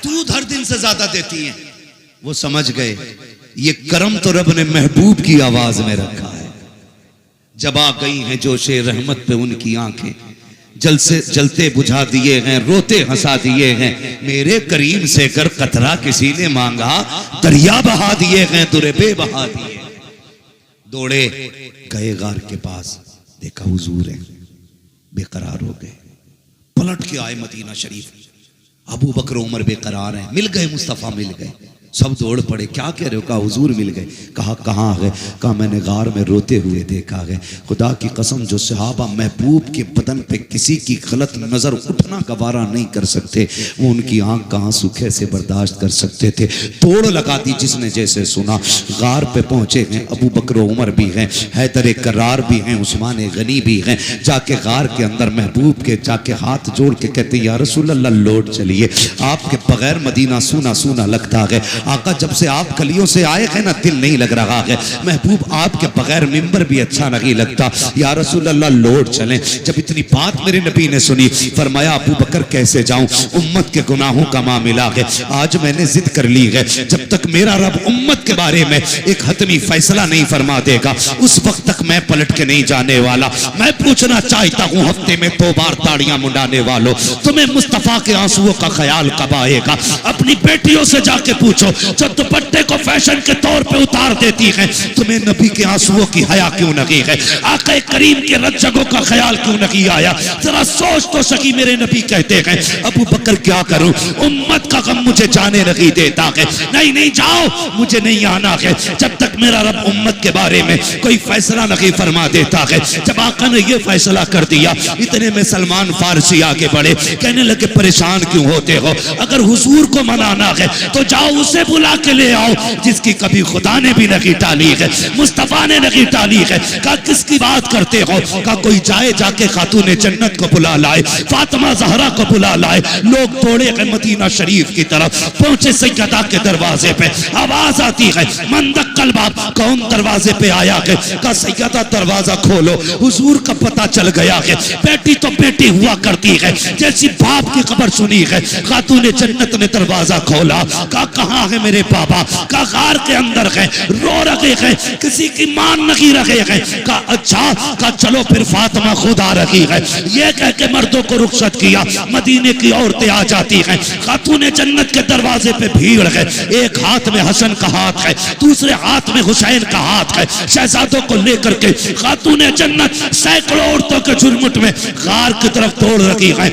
दूध हर दिन से ज्यादा देती हैं। वो समझ गए ये करम तो रब ने महबूब की आवाज में रखा है। जब आ गई हैं जोशे रहमत पे उनकी आंखें, जल से जलते बुझा दिए हैं, रोते हंसा दिए हैं। मेरे करीम से अगर कतरा किसी ने मांगा, दरिया बहा दिए हैं, दुरेबे बहा दिए। दौड़े गए गार के पास, देखा हुजूर है, बेकरार हो गए। पलट के आए मदीना शरीफ, अबू बकर उमर बेकरार हैं। मिल गए मुस्तफा, मिल गए, सब दौड़ पड़े। क्या कह रहे हो? कहा हुजूर मिल गए। कहा कहाँ गए? कहा मैंने गार में रोते हुए देखा है। खुदा की कसम जो सहाबा महबूब के बदन पे किसी की गलत नजर उठना गवारा नहीं कर सकते, वो उनकी आंख का आंसू कैसे बर्दाश्त कर सकते थे। तोड़ लगा दी जिसने जैसे सुना। गार पे पहुंचे हैं, अबू बकर उमर भी हैं, हैदर करार भी हैं, उस्मान गनी भी हैं। जाके गार के अंदर महबूब के जाके हाथ जोड़ के कहते या रसूल अल्लाह लौट चलिए, आपके बगैर मदीना सूना सूना लगता है। आका जब से आप गलियों से आए हैं ना, दिल नहीं लग रहा है। महबूब आपके बगैर मिंबर भी अच्छा नहीं लगता, या रसूल अल्लाह लौट चलें। जब इतनी बात मेरे नबी ने सुनी, फरमाया अबू बकर कैसे जाऊं, उम्मत के गुनाहों का मामला है। आज मैंने जिद कर ली है, जब तक मेरा रब उम्मत के बारे में एक हतमी फैसला नहीं फरमा देगा, उस वक्त तक मैं पलट के नहीं जाने वाला। मैं पूछना चाहता हूं हफ्ते में 2 बार ताड़ियां मुंडाने वालों, तुम्हें मुस्तफा के आंसुओं का ख्याल कब आएगा? अपनी बेटियों से जाके पूछो जो दुपट्टे को फैशन के तौर पे उतार देती है, तुम्हें नबी के आंसुओं की हया क्यों नहीं है? आका करीम के रज्जगों का ख्याल क्यों नहीं आया? जरा सोच तो सकी। मेरे नबी कहते हैं अबू बकर क्या करूं, उम्मत का गम मुझे जाने नहीं देता है। नहीं नहीं जाओ, मुझे नहीं आना है जब तक मेरा रब उम्मत के बारे में कोई फैसला नहीं फरमा देता है। जब आका ने यह फैसला कर दिया, इतने में सलमान फारसी आगे बढ़े, कहने लगे परेशान क्यों होते हो? अगर हुजूर को मनाना है तो जाओ उसे बुला के ले आओ जिसकी कभी खुदा ने भी नहीं टाली है, मुस्तफा ने नहीं टाली है। कहा किसकी बात करते हो? कहा कोई जाए जाके खातून जन्नत को बुला लाए, फातिमा ज़हरा को बुला लाए। लोग दौड़े गए मदीना शरीफ की तरफ, पहुंचे सैयदा के दरवाजे पे। आवाज आती है मंदक्कल बाब, कौन दरवाजे पे आया है? कहा सैयदा दरवाजा खोलो, हुजूर का पता चल गया है। बेटी तो बेटी हुआ करती है, जैसी बाप की खबर सुनी है, खातून जन्नत ने दरवाजा खोला। कहा कहाँ है मेरे बाबा? का गार के अंदर है, रो रहे हैं, किसी की मान नहीं रहे हैं। का अच्छा, का चलो फिर फातिमा खुद आ रही है। ये कह के मर्दों को रुखसत किया, मदीने की औरतें आ जाती हैं। खातून जन्नत के दरवाजे पे भीड़ है, एक हाथ में हसन का हाथ है, दूसरे हाथ में हुसैन का हाथ है। शहजादों को लेकर के खातून जन्नत सैकड़ों औरतों के झुरमुट में गार की तरफ दौड़ रही है।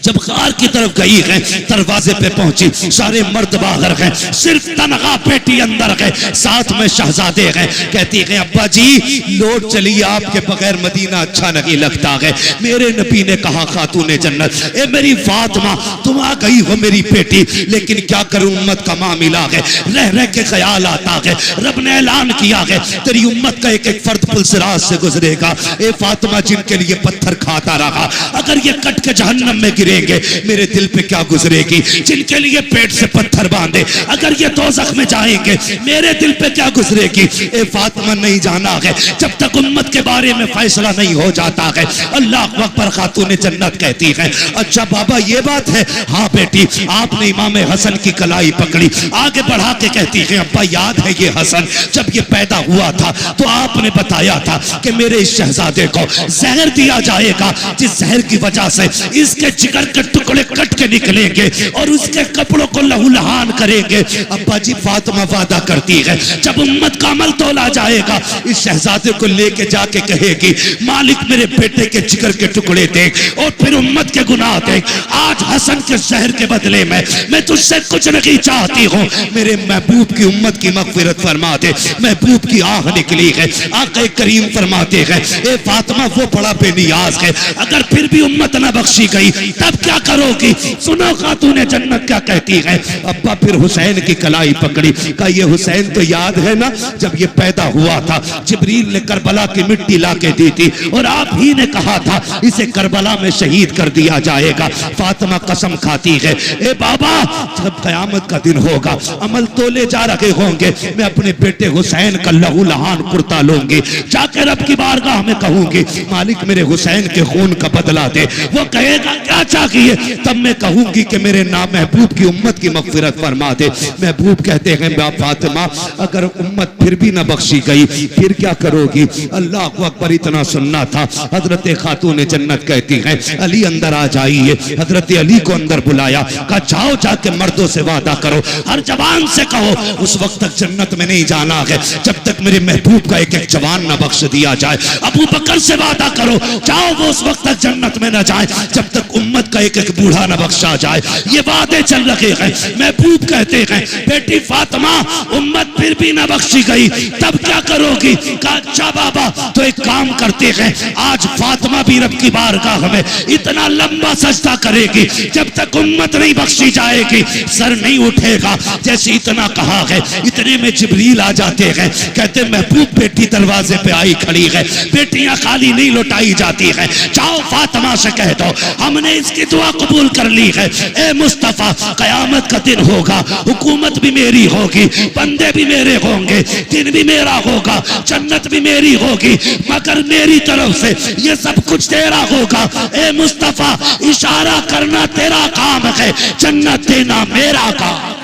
जब गार की तरफ गई है, दरवाजे पे पहुंची, सारे मर्द बाहर हैं, सिर्फ तनहा बेटी अंदर है, साथ में शहजादे हैं। कहती है अब्बा जी लौट चलिए, आपके बगैर मदीना अच्छा नहीं लगता है। मेरे नबी ने कहा खातून जन्नत, ए मेरी फातिमा तुम आ गई हो मेरी बेटी, लेकिन क्या करूं उम्मत का मामला है, रह रह के ख्याल आता है। रब ने ऐलान किया है तेरी उम्मत का एक एक फर्द पुलसिराज से गुजरेगा। ए फातिमा जिनके लिए पत्थर खाता रहा, अगर ये कट के जहन्नम में गिरेंगे, मेरे दिल पे क्या गुजरेगी? जिनके लिए पेट से पत्थर बांधे, अगर ये दोज़ख में जाएंगे, मेरे दिल पे क्या गुजरेगी? ए फातिमा नहीं जाना है जब तक उम्मत के बारे में फैसला नहीं हो जाता है। अल्लाह अकबर। खातून जन्नत कहती है अच्छा बाबा ये बात है? हाँ बेटी। आपने इमाम हसन की कलाई पकड़ी, आगे बढ़ा के कहती है अब्बा याद है ये हसन जब ये पैदा हुआ था तो आपने बताया था कि मेरे इस शहजादे को जहर दिया जाएगा, जिस जहर की वजह से इसके जिगर के टुकड़े कट के निकलेंगे और उसके कपड़ों को लहूलुहान करेंगे। अब्बा जी फातिमा वादा करती है जब उम्मत का अमल तोला जाएगा, इस शहजादे को लेके जाके कहेगी मालिक मेरे बेटे के जिगर के टुकड़े देख और फिर उम्मत के गुनाह देख। आज हसन के जहर के बदले में मैं तुझसे कुछ नहीं चाहती हूँ, मेरे महबूब की उम्मत की मग़फ़िरत फरमा दे। महबूब की आह निकली है, आक़ा करीम फरमाते हैं ए फातिमा वो बड़ा बेनियाज है, अगर फिर भी उम्मत न बख्शी गई तब क्या करोगी? सुनो खातून जन्नत क्या कहती है। अब्बा फिर हुसैन की कलाई पकड़ी, कहा ये हुसैन तो याद है ना जब ये पैदा हुआ था, जिब्रील ने करबला की मिट्टी ला के दी थी और आप ही ने कहा था इसे करबला में शहीद कर दिया जाएगा। फातिमा कसम खाती है ए बाबा जब कयामत का दिन होगा, अमल तोले जा रहे होंगे, मैं अपने बेटे हुसैन का लहू लहान कुर्ता लूंगी, जाकर रब की बारगाह में कहूंगी मालिक मेरे हुसैन के खून का बदला दे। वो कहेगा क्या क्या चाहिए, तब मैं कहूंगी कि मेरे नाम महबूब की उम्मत की मग़फ़िरत फरमा दे। महबूब कहते हैं बाप फातिमा, अगर उम्मत फिर भी न बख्शी गई फिर क्या करोगी? अल्लाह को अकबर इतना सुनना था। हजरत खातून जन्नत कहती हैं, अली अंदर आ जाइए। हजरत अली को अंदर बुलाया, कहा जाओ जाके मर्दों से वादा करो, हर जवान से कहो उस वक्त तक जन्नत में नहीं जाना है जब तक मेरे महबूब का एक एक जवान न बख्श दिया जाए। अबू बकर से वादा करो, जाओ वो उस वक्त तक जन्नत में न जाए जब तक उम्मत का एक एक बूढ़ा न बख्शा जाए। ये वादे चल रहे हैं। महबूब कहते हैं, बेटी फातिमा उम्मत फिर भी न बख्शी गई तब क्या करोगी? कहा अच्छा बाबा, तो एक काम करते हैं, आज फातिमा भी रब की बारगाह में इतना लंबा सजदा करेगी जब तक उम्मत नहीं बख्शी जाएगी सर नहीं उठेगा। जैसे इतना कहा है, इतने में जिब्रील आ जाते हैं, कहते महबूब बेटी दरवाजे पे आई खड़ी है, बेटियां खाली नहीं लौटाई जाती है, जाओ फातिमा से कह दो हमने इसकी दुआ कबूल कर ली है। ए मुस्तफा, कयामत का दिन होगा, हुकूमत भी मेरी होगी, बंदे भी मेरे होंगे, दिन भी मेरा होगा, जन्नत भी मेरी होगी, मगर मेरी तरफ से ये सब कुछ तेरा होगा। ए मुस्तफा, इशारा करना तेरा काम है, जन्नत देना मेरा काम।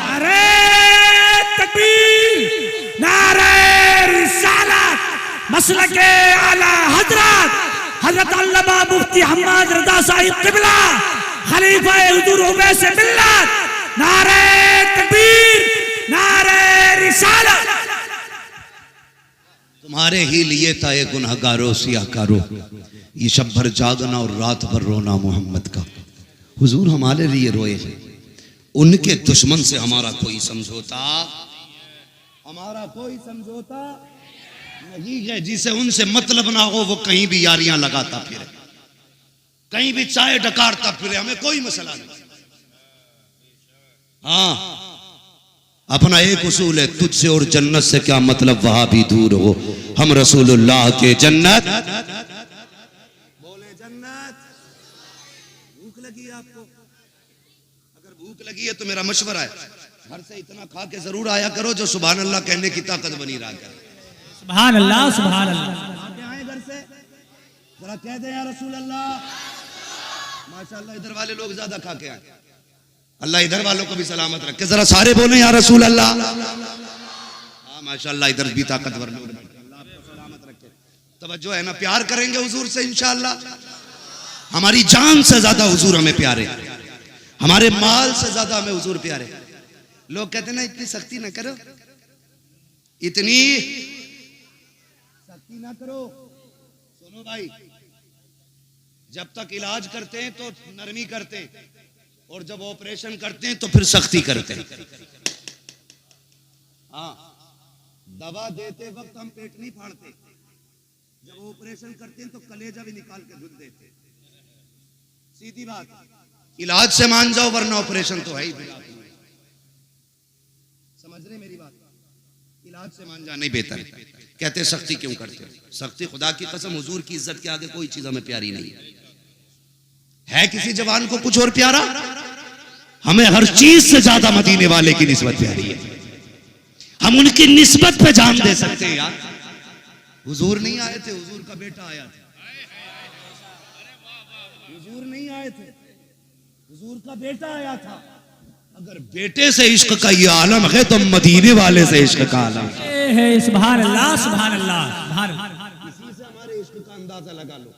नारे रिसालत, मसलके आला हजरत हजरत अल्लामा मुफ्ती हम्माद रज़ा साहिब क़िबला खलीफा हुज़ूर उवैस मिल्लत। नारे तकबीर, नारे रिसालत। तुम्हारे ही लिए था ये गुनहगारो सियाकारो, ये शब भर जागना और रात भर रोना मोहम्मद का। हुजूर हमारे लिए रोए हैं, उनके दुश्मन से हमारा कोई समझौता, हमारा कोई समझौता नहीं है। जिसे उनसे मतलब ना हो वो कहीं भी यारियां लगाता फिरे, कहीं भी चाय डकारता फिरे, हमें कोई मसला नहीं। हाँ, अपना एक उसूल है, तुझसे और जन्नत से क्या मतलब, वहां भी दूर हो, हम रसूलुल्लाह के जन्नत। बोले जन्नत। भूख लगी है आपको? अगर भूख लगी है तो मेरा मशवरा है, घर से इतना खा के जरूर आया करो जो सुभान अल्लाह कहने की ताकत बनी रहा करे। सुभान अल्लाह, सुभान अल्लाह। आए घर से जरा कह दे या रसूल अल्लाह। माशाअल्लाह इधर वाले लोग ज्यादा खा के आए, अल्लाह इधर वालों को भी सलामत रखे। जरा सारे बोले या रसूल अल्लाह। हाँ माशाअल्लाह, इधर भी ताकतवर लोग, अल्लाह आपको सलामत रखे। तवज्जो है ना, प्यार करेंगे हुजूर से इंशाअल्लाह। हमारी जान से ज्यादा हुजूर हमें प्यारे, हमारे माल से ज्यादा हमें हुजूर प्यारे। लोग कहते ना इतनी सख्ती ना करो, इतनी सख्ती ना करो। सुनो भाई, जब तक इलाज करते हैं तो नरमी करते हैं, और जब ऑपरेशन करते हैं तो फिर सख्ती करते हैं। हाँ, दवा देते वक्त हम पेट नहीं फाड़ते, जब ऑपरेशन करते हैं तो कलेजा भी निकाल के धुल देते। सीधी बात, इलाज से मान जाओ वरना ऑपरेशन तो है ही। समझ रहे मेरी बात? इलाज से मान जाना ही बेहतर है। कहते सख्ती क्यों करते हो? सख्ती खुदा की कसम हुजूर की इज्जत के आगे कोई चीज हमें प्यारी नहीं है। किसी जवान को कुछ और प्यारा? हमें हर चीज से ज्यादा मदीने वाले की निस्बत प्यारी है। हम उनकी निस्बत पे जान दे सकते हैं यार। हुजूर नहीं आए थे, हुजूर का बेटा आया था। हुजूर नहीं आए थे, हुजूर का बेटा आया था। अगर बेटे से इश्क का ये आलम है तो मदीने वाले से इश्क का आलम है। सुभान अल्लाह, सुभान अल्लाह, सुभान अल्लाह। किसी से हमारे इश्क का अंदाजा लगा लो,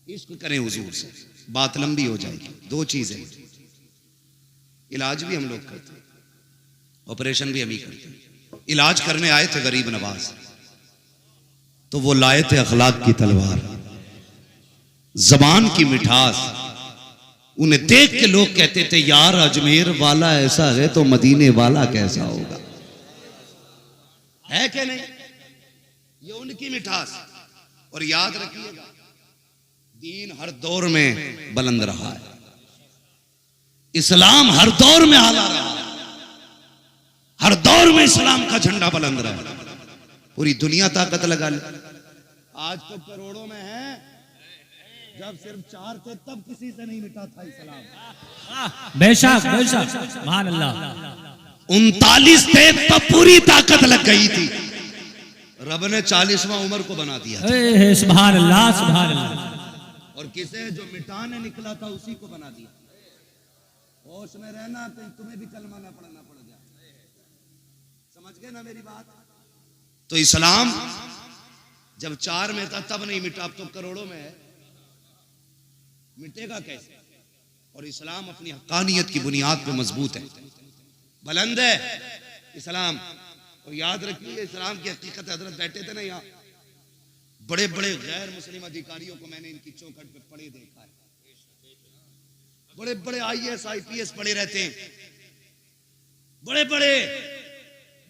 इश्क करें हुजूर से, बात लंबी हो जाएगी। दो चीजें, इलाज भी हम लोग करते हैं, ऑपरेशन भी हम ही करते हैं। इलाज करने आए थे गरीब नवाज, तो वो लाए थे अखलाक की तलवार, जबान की मिठास। उन्हें देख के लोग कहते थे यार अजमेर वाला ऐसा है तो मदीने वाला कैसा होगा। है क्या नहीं? ये उनकी मिठास। और याद रखिएगा, दीन हर दौर में बुलंद रहा है, इस्लाम हर दौर में आला रहा है, हर दौर में इस्लाम का झंडा बुलंद रहा है। पूरी दुनिया ताकत लगा ले। आज तो करोड़ों में है, जब सिर्फ 4 थे तब किसी से नहीं मिटा था इस्लाम। बेशक बेशक, सुभान अल्लाह। 39 थे तब पूरी ताकत लग गई थी। रब ने 40वां उम्र को बना दिया। सुभान अल्लाह, सुभान अल्लाह। और किसे जो मिटाने निकला था उसी को बना दिया। होश में रहना, कहीं तुम्हें भी कलमा ना पढ़ना पड़ जाए। समझ गए ना मेरी बात? तो इस्लाम जब 4 में था तब नहीं मिटा, अब तो करोड़ों में है, मिटेगा कैसे? और इस्लाम अपनी हक्कानियत की बुनियाद पे मजबूत है, बुलंद है इस्लाम। और याद रखिए इस्लाम की हकीकत, हजरत बैठे थे ना यहाँ, बड़े बड़े गैर मुस्लिम अधिकारियों को मैंने इनकी चौखट पे पड़े देखा है। बड़े बड़े IAS IPS पड़े रहते हैं, बड़े बड़े,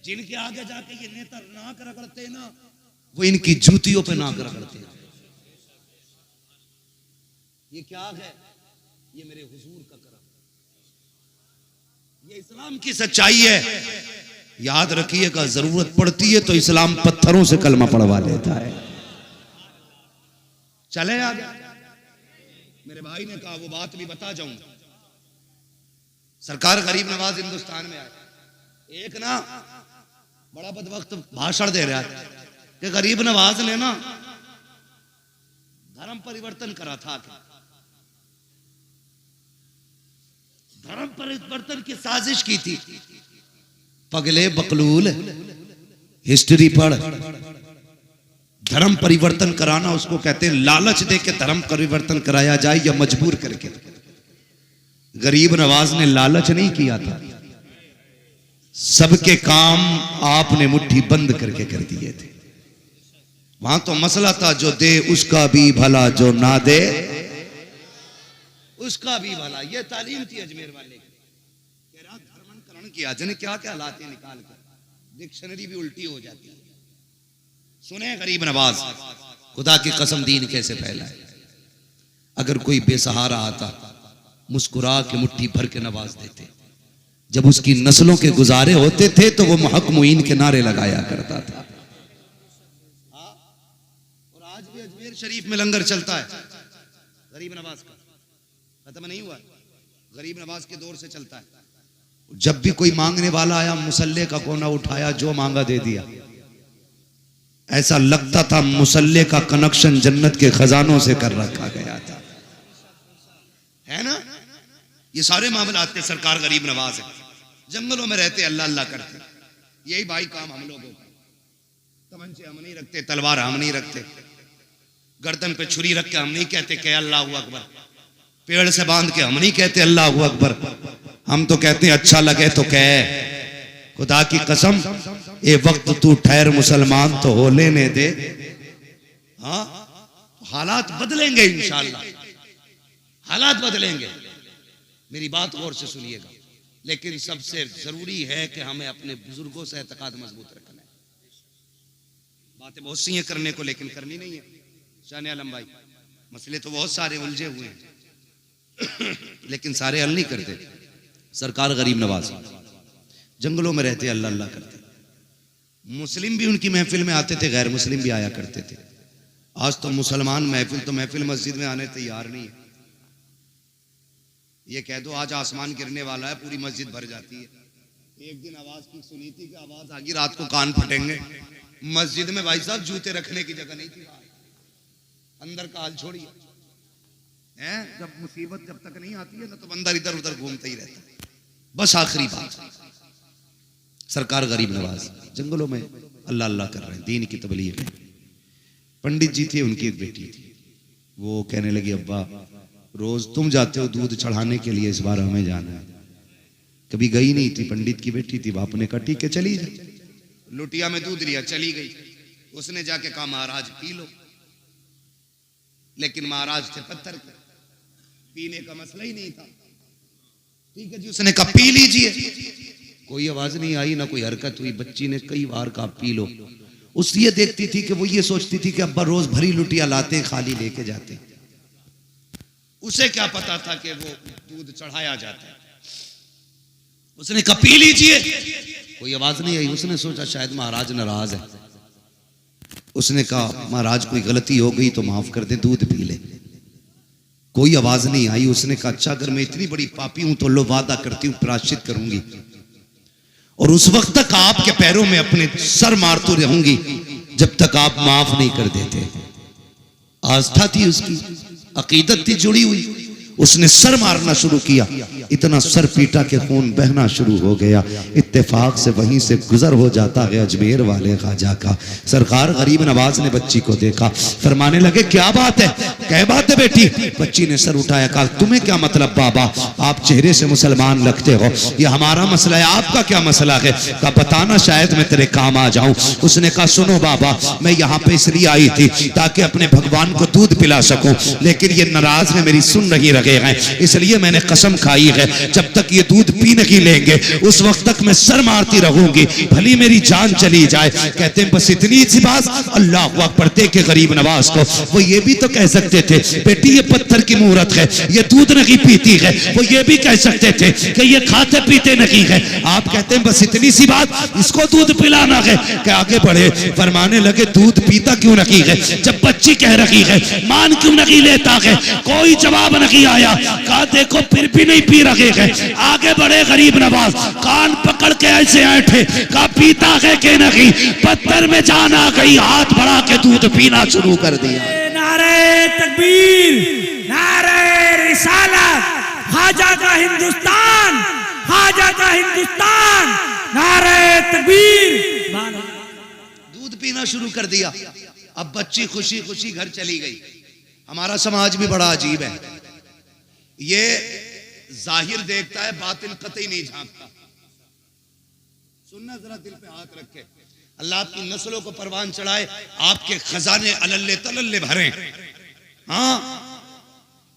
जिनके आगे जाके ये नेता नाक रगड़ते हैं ना, वो इनकी जूतियों पे नाक रगड़ते हैं। ये क्या है? ये मेरे हुजूर का करम, ये इस्लाम की सच्चाई है। याद रखिएगा, जरूरत पड़ती है तो इस्लाम पत्थरों से कलमा पढ़वा लेता है। चले आगे। मेरे भाई ने कहा वो बात भी बता जाऊंगा। सरकार गरीब नवाज हिंदुस्तान में आए, एक ना बड़ा बदवक्त भाषण दे रहा है कि गरीब नवाज ने ना धर्म परिवर्तन करा था। धर्म परिवर्तन की साजिश की थी। पगले बकलूल, हिस्ट्री पढ़। धर्म परिवर्तन कराना उसको कहते हैं लालच दे के धर्म परिवर्तन कराया जाए या मजबूर करके। गरीब नवाज ने लालच नहीं किया था, सबके काम आपने मुट्ठी बंद करके कर दिए थे। वहां तो मसला था जो दे उसका भी भला, जो ना दे उसका भी भला। ये तालीम थी अजमेर वाले की। कह रहा धर्मांतरण किया, जने क्या क्या लाते निकाल कर, डिक्शनरी भी उल्टी हो जाती है। सुने गरीब नवाज, खुदा की कसम दीन कैसे फैला है। अगर कोई बेसहारा आता, मुस्कुरा के मुट्ठी भर के नवाज देते। जब उसकी नस्लों के गुजारे होते थे तो वो महक मुईन के नारे लगाया करता था। और आज भी अजमेर शरीफ में लंगर चलता है गरीब नवाज का, खत्म नहीं हुआ, गरीब नवाज के दौर से चलता है। जब भी कोई मांगने वाला आया, मुसल्ले का कोना उठाया, जो मांगा दे दिया। ऐसा लगता था मुसल्ले का कनेक्शन जन्नत के खजानों से कर रखा गया था, है ना? ये सारे मामले आते। सरकार गरीब नवाज है, जंगलों में रहते, अल्लाह अल्लाह करते। यही भाई काम हम लोगों का। तमंचे हम नहीं रखते, तलवार हम नहीं रखते, गर्दन पे छुरी रख के हम नहीं कहते कि अल्लाह अकबर, पेड़ से बांध के हम नहीं कहते अल्लाह अकबर। हम तो कहते हैं अच्छा लगे तो कह। खुदा की कसम, ये वक्त तू ठहर मुसलमान तो हो लेने दे। हाँ, हालात बदलेंगे इंशाअल्लाह, हालात बदलेंगे। मेरी बात गौर से सुनिएगा। लेकिन सबसे जरूरी है कि हमें अपने बुजुर्गों से एतकाद मजबूत रखना है। बातें बहुत सी हैं करने को, लेकिन करनी नहीं है। शान आलम भाई, मसले तो बहुत सारे उलझे हुए हैं लेकिन सारे हल नहीं करते। सरकार गरीब नवाज जंगलों में रहते, अल्लाह अल्लाह करते। मुस्लिम भी उनकी महफिल में आते थे, गैर मुस्लिम भी आया करते थे। आज तो मुसलमान महफिल मस्जिद में आने तैयार नहीं है। ये कह दो आज आसमान गिरने वाला है, पूरी मस्जिद भर जाती है। एक दिन आवाज की सुनी थी कि आवाज आ गई, रात को कान फटेंगे। मस्जिद में भाई साहब जूते रखने की जगह नहीं थी, अंदर का हाल छोड़िए। जब मुसीबत जब तक नहीं आती है ना, तो बंदा इधर उधर घूमता ही रहता है। बस आखिरी बात, सरकार गरीब नवाज जंगलों में अल्लाह अल्लाह कर रहे हैं, दीन की तबलीग है। पंडित जी थे, उनकी एक बेटी थी। वो कहने लगी, अब्बा रोज तुम जाते हो दूध चढ़ाने के लिए, इस बार हमें जाना है। कभी गई नहीं थी, पंडित की बेटी थी। बाप ने कहा ठीक है चली जा। लुटिया में दूध लिया, चली गई। उसने जाके कहा महाराज पी लो, लेकिन महाराज थे पत्थर के, पीने का मसला ही नहीं था। ठीक है जी, उसने कहा पी लीजिए। कोई आवाज नहीं आई, ना कोई हरकत हुई। बच्ची ने कई बार कहा पी लो। उस ये देखती थी कि वो ये सोचती थी कि अब्बा रोज भरी लुटिया लाते, खाली लेके जाते। उसे क्या पता था कि वो दूध चढ़ाया जाता है। उसने कहा पी लीजिए, कोई आवाज नहीं आई। उसने सोचा शायद महाराज नाराज है। उसने कहा महाराज कोई गलती हो गई तो माफ कर दे, दूध पी ले। कोई आवाज नहीं आई। उसने कहा अच्छा अगर मैं इतनी बड़ी पापी हूं तो लो वादा करती हूं प्रायश्चित करूंगी, और उस वक्त तक आपके पैरों में अपने सर मारती रहूंगी जब तक आप माफ नहीं कर देते। आस्था थी उसकी। अकीदत थी जुड़ी हुई। उसने सर मारना शुरू किया, इतना सर पीटा के खून बहना शुरू हो गया। इत्तेफाक से वहीं से गुजर हो जाता है अजमेर वाले ख्वाजा का। सरकार गरीब नवाज ने बच्ची को देखा, फरमाने लगे क्या बात है, क्या बात है बेटी? बच्ची ने सर उठाया, कहा तुम्हें क्या मतलब बाबा, आप चेहरे से मुसलमान लगते हो, ये हमारा मसला है, आपका क्या मसला है? कहा बताना, शायद मैं तेरे काम आ जाऊं। उसने कहा सुनो बाबा, मैं यहाँ पे इसलिए आई थी ताकि अपने भगवान को दूध पिला सकूं, लेकिन ये नाराज है, मेरी सुन नहीं रहे हैं, इसलिए मैंने कसम खाई है जब तक ये दूध पी नहीं लेंगे उस वक्त तक मैं सर मारती रहूंगी, भली मेरी जान चली जाए। कहते हैं बस इतनी सी बात। अल्लाह हू अकबर। के गरीब नवाज को वो ये भी तो कह सकते थे बेटी ये पत्थर की मूरत है, ये दूध नहीं पीती है, वो ये भी कह सकते थे कि ये खाते पीते नहीं है। आप कहते हैं बस इतनी सी बात, इसको दूध पिलाना है। कि आगे बढ़े, फरमाने लगे दूध पीता क्यों नहीं है जब बच्ची कह रही है, मान क्यों नहीं लेता है? कोई जवाब नहीं आया। कहा देखो फिर भी नहीं पी रहे हैं। आगे बढ़े गरीब नवाज, कान पकड़ के ऐसे ऐठे, कहा पीता है कि नहीं? पत्थर में जान आ गई, हाथ बढ़ा के दूध पीना शुरू कर दिया। नारे तकबीर, नारे रिसालत, ख्वाजा का हिंदुस्तान, ख्वाजा का हिंदुस्तान, नारे तकबीर। दूध पीना शुरू कर दिया। अब बच्ची खुशी खुशी घर चली गई। हमारा समाज भी बड़ा अजीब है, ये जाहिर देखता है, बातिन कतई नहीं झांकता। सुनना जरा, दिल पे हाथ रखे। अल्लाह आपकी नस्लों को परवान चढ़ाए, आपके खजाने अलल्ले तलल्ले भरे। हाँ,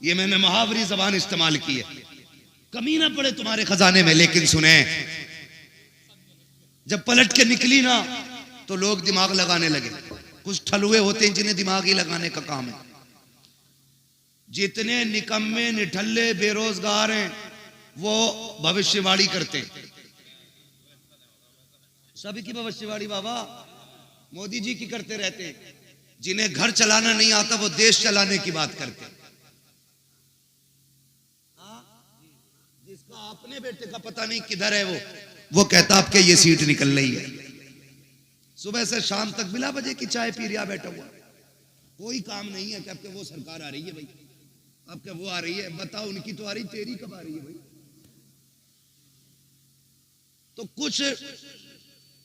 ये मैंने मुहावरी जबान इस्तेमाल की है, कमी ना पड़े तुम्हारे खजाने में। लेकिन सुने, जब पलट के निकली ना तो लोग दिमाग लगाने लगे। कुछ ठलुए होते हैं जिन्हें दिमाग ही लगाने का काम है। जितने निकम्मे निठल्ले बेरोजगार हैं वो भविष्यवाणी करते हैं। सभी की भविष्यवाणी बाबा मोदी जी की करते रहते हैं। जिन्हें घर चलाना नहीं आता वो देश चलाने की बात करते हैं। जिसका अपने बेटे का पता नहीं किधर है वो कहता आपके ये सीट निकल रही है। सुबह से शाम तक बिला बजे की चाय पी रिया बैठा हुआ, कोई काम नहीं है कि आपके वो सरकार आ रही है भाई, आपके वो आ रही है, बताओ उनकी तो आ रही, तेरी कब आ रही है भाई? तो कुछ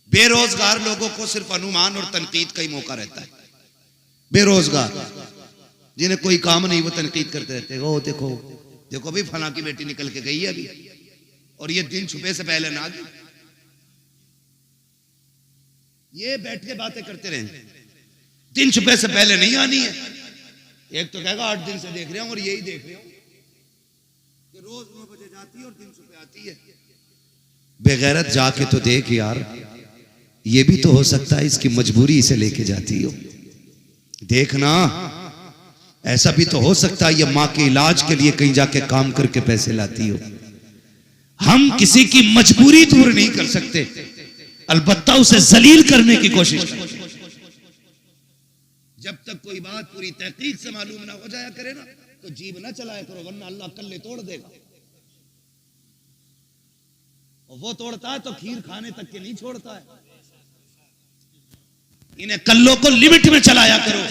बेरोजगार लोगों को सिर्फ अनुमान और तनकीद का ही मौका रहता है। बेरोजगार जिन्हें कोई काम नहीं, वो तनकीद करते रहते हैं। ओ देखो देखो भाई फला की बेटी निकल के गई है अभी, और ये दिन छुपे से पहले ना गई। ये बैठ के बातें करते रहे, दिन छुपे से पहले नहीं आनी है। एक तो कहेगा 8 दिन से देख रहा हूं, और यही देख रहा हूं कि रोज 9 बजे जाती है और दिन छुपे आती है। बेगैरत जाके तो देख यार, ये भी तो हो सकता है इसकी मजबूरी इसे लेके जाती हो। देखना, ऐसा भी तो हो सकता है ये माँ के इलाज के लिए कहीं जाके काम करके पैसे लाती हो। हम किसी की मजबूरी दूर नहीं कर सकते, अलबत्ता उसे जलील करने की कोशिश करें। जब तक कोई बात पूरी तहकीक से मालूम ना हो जाया करे ना, तो जीभ ना चलाया करो, वरना अल्लाह कल्ले तोड़ देगा। और वो तोड़ता है तो खीर खाने तक के नहीं छोड़ता है। इन्हें कल्लों को लिमिट में चलाया करो,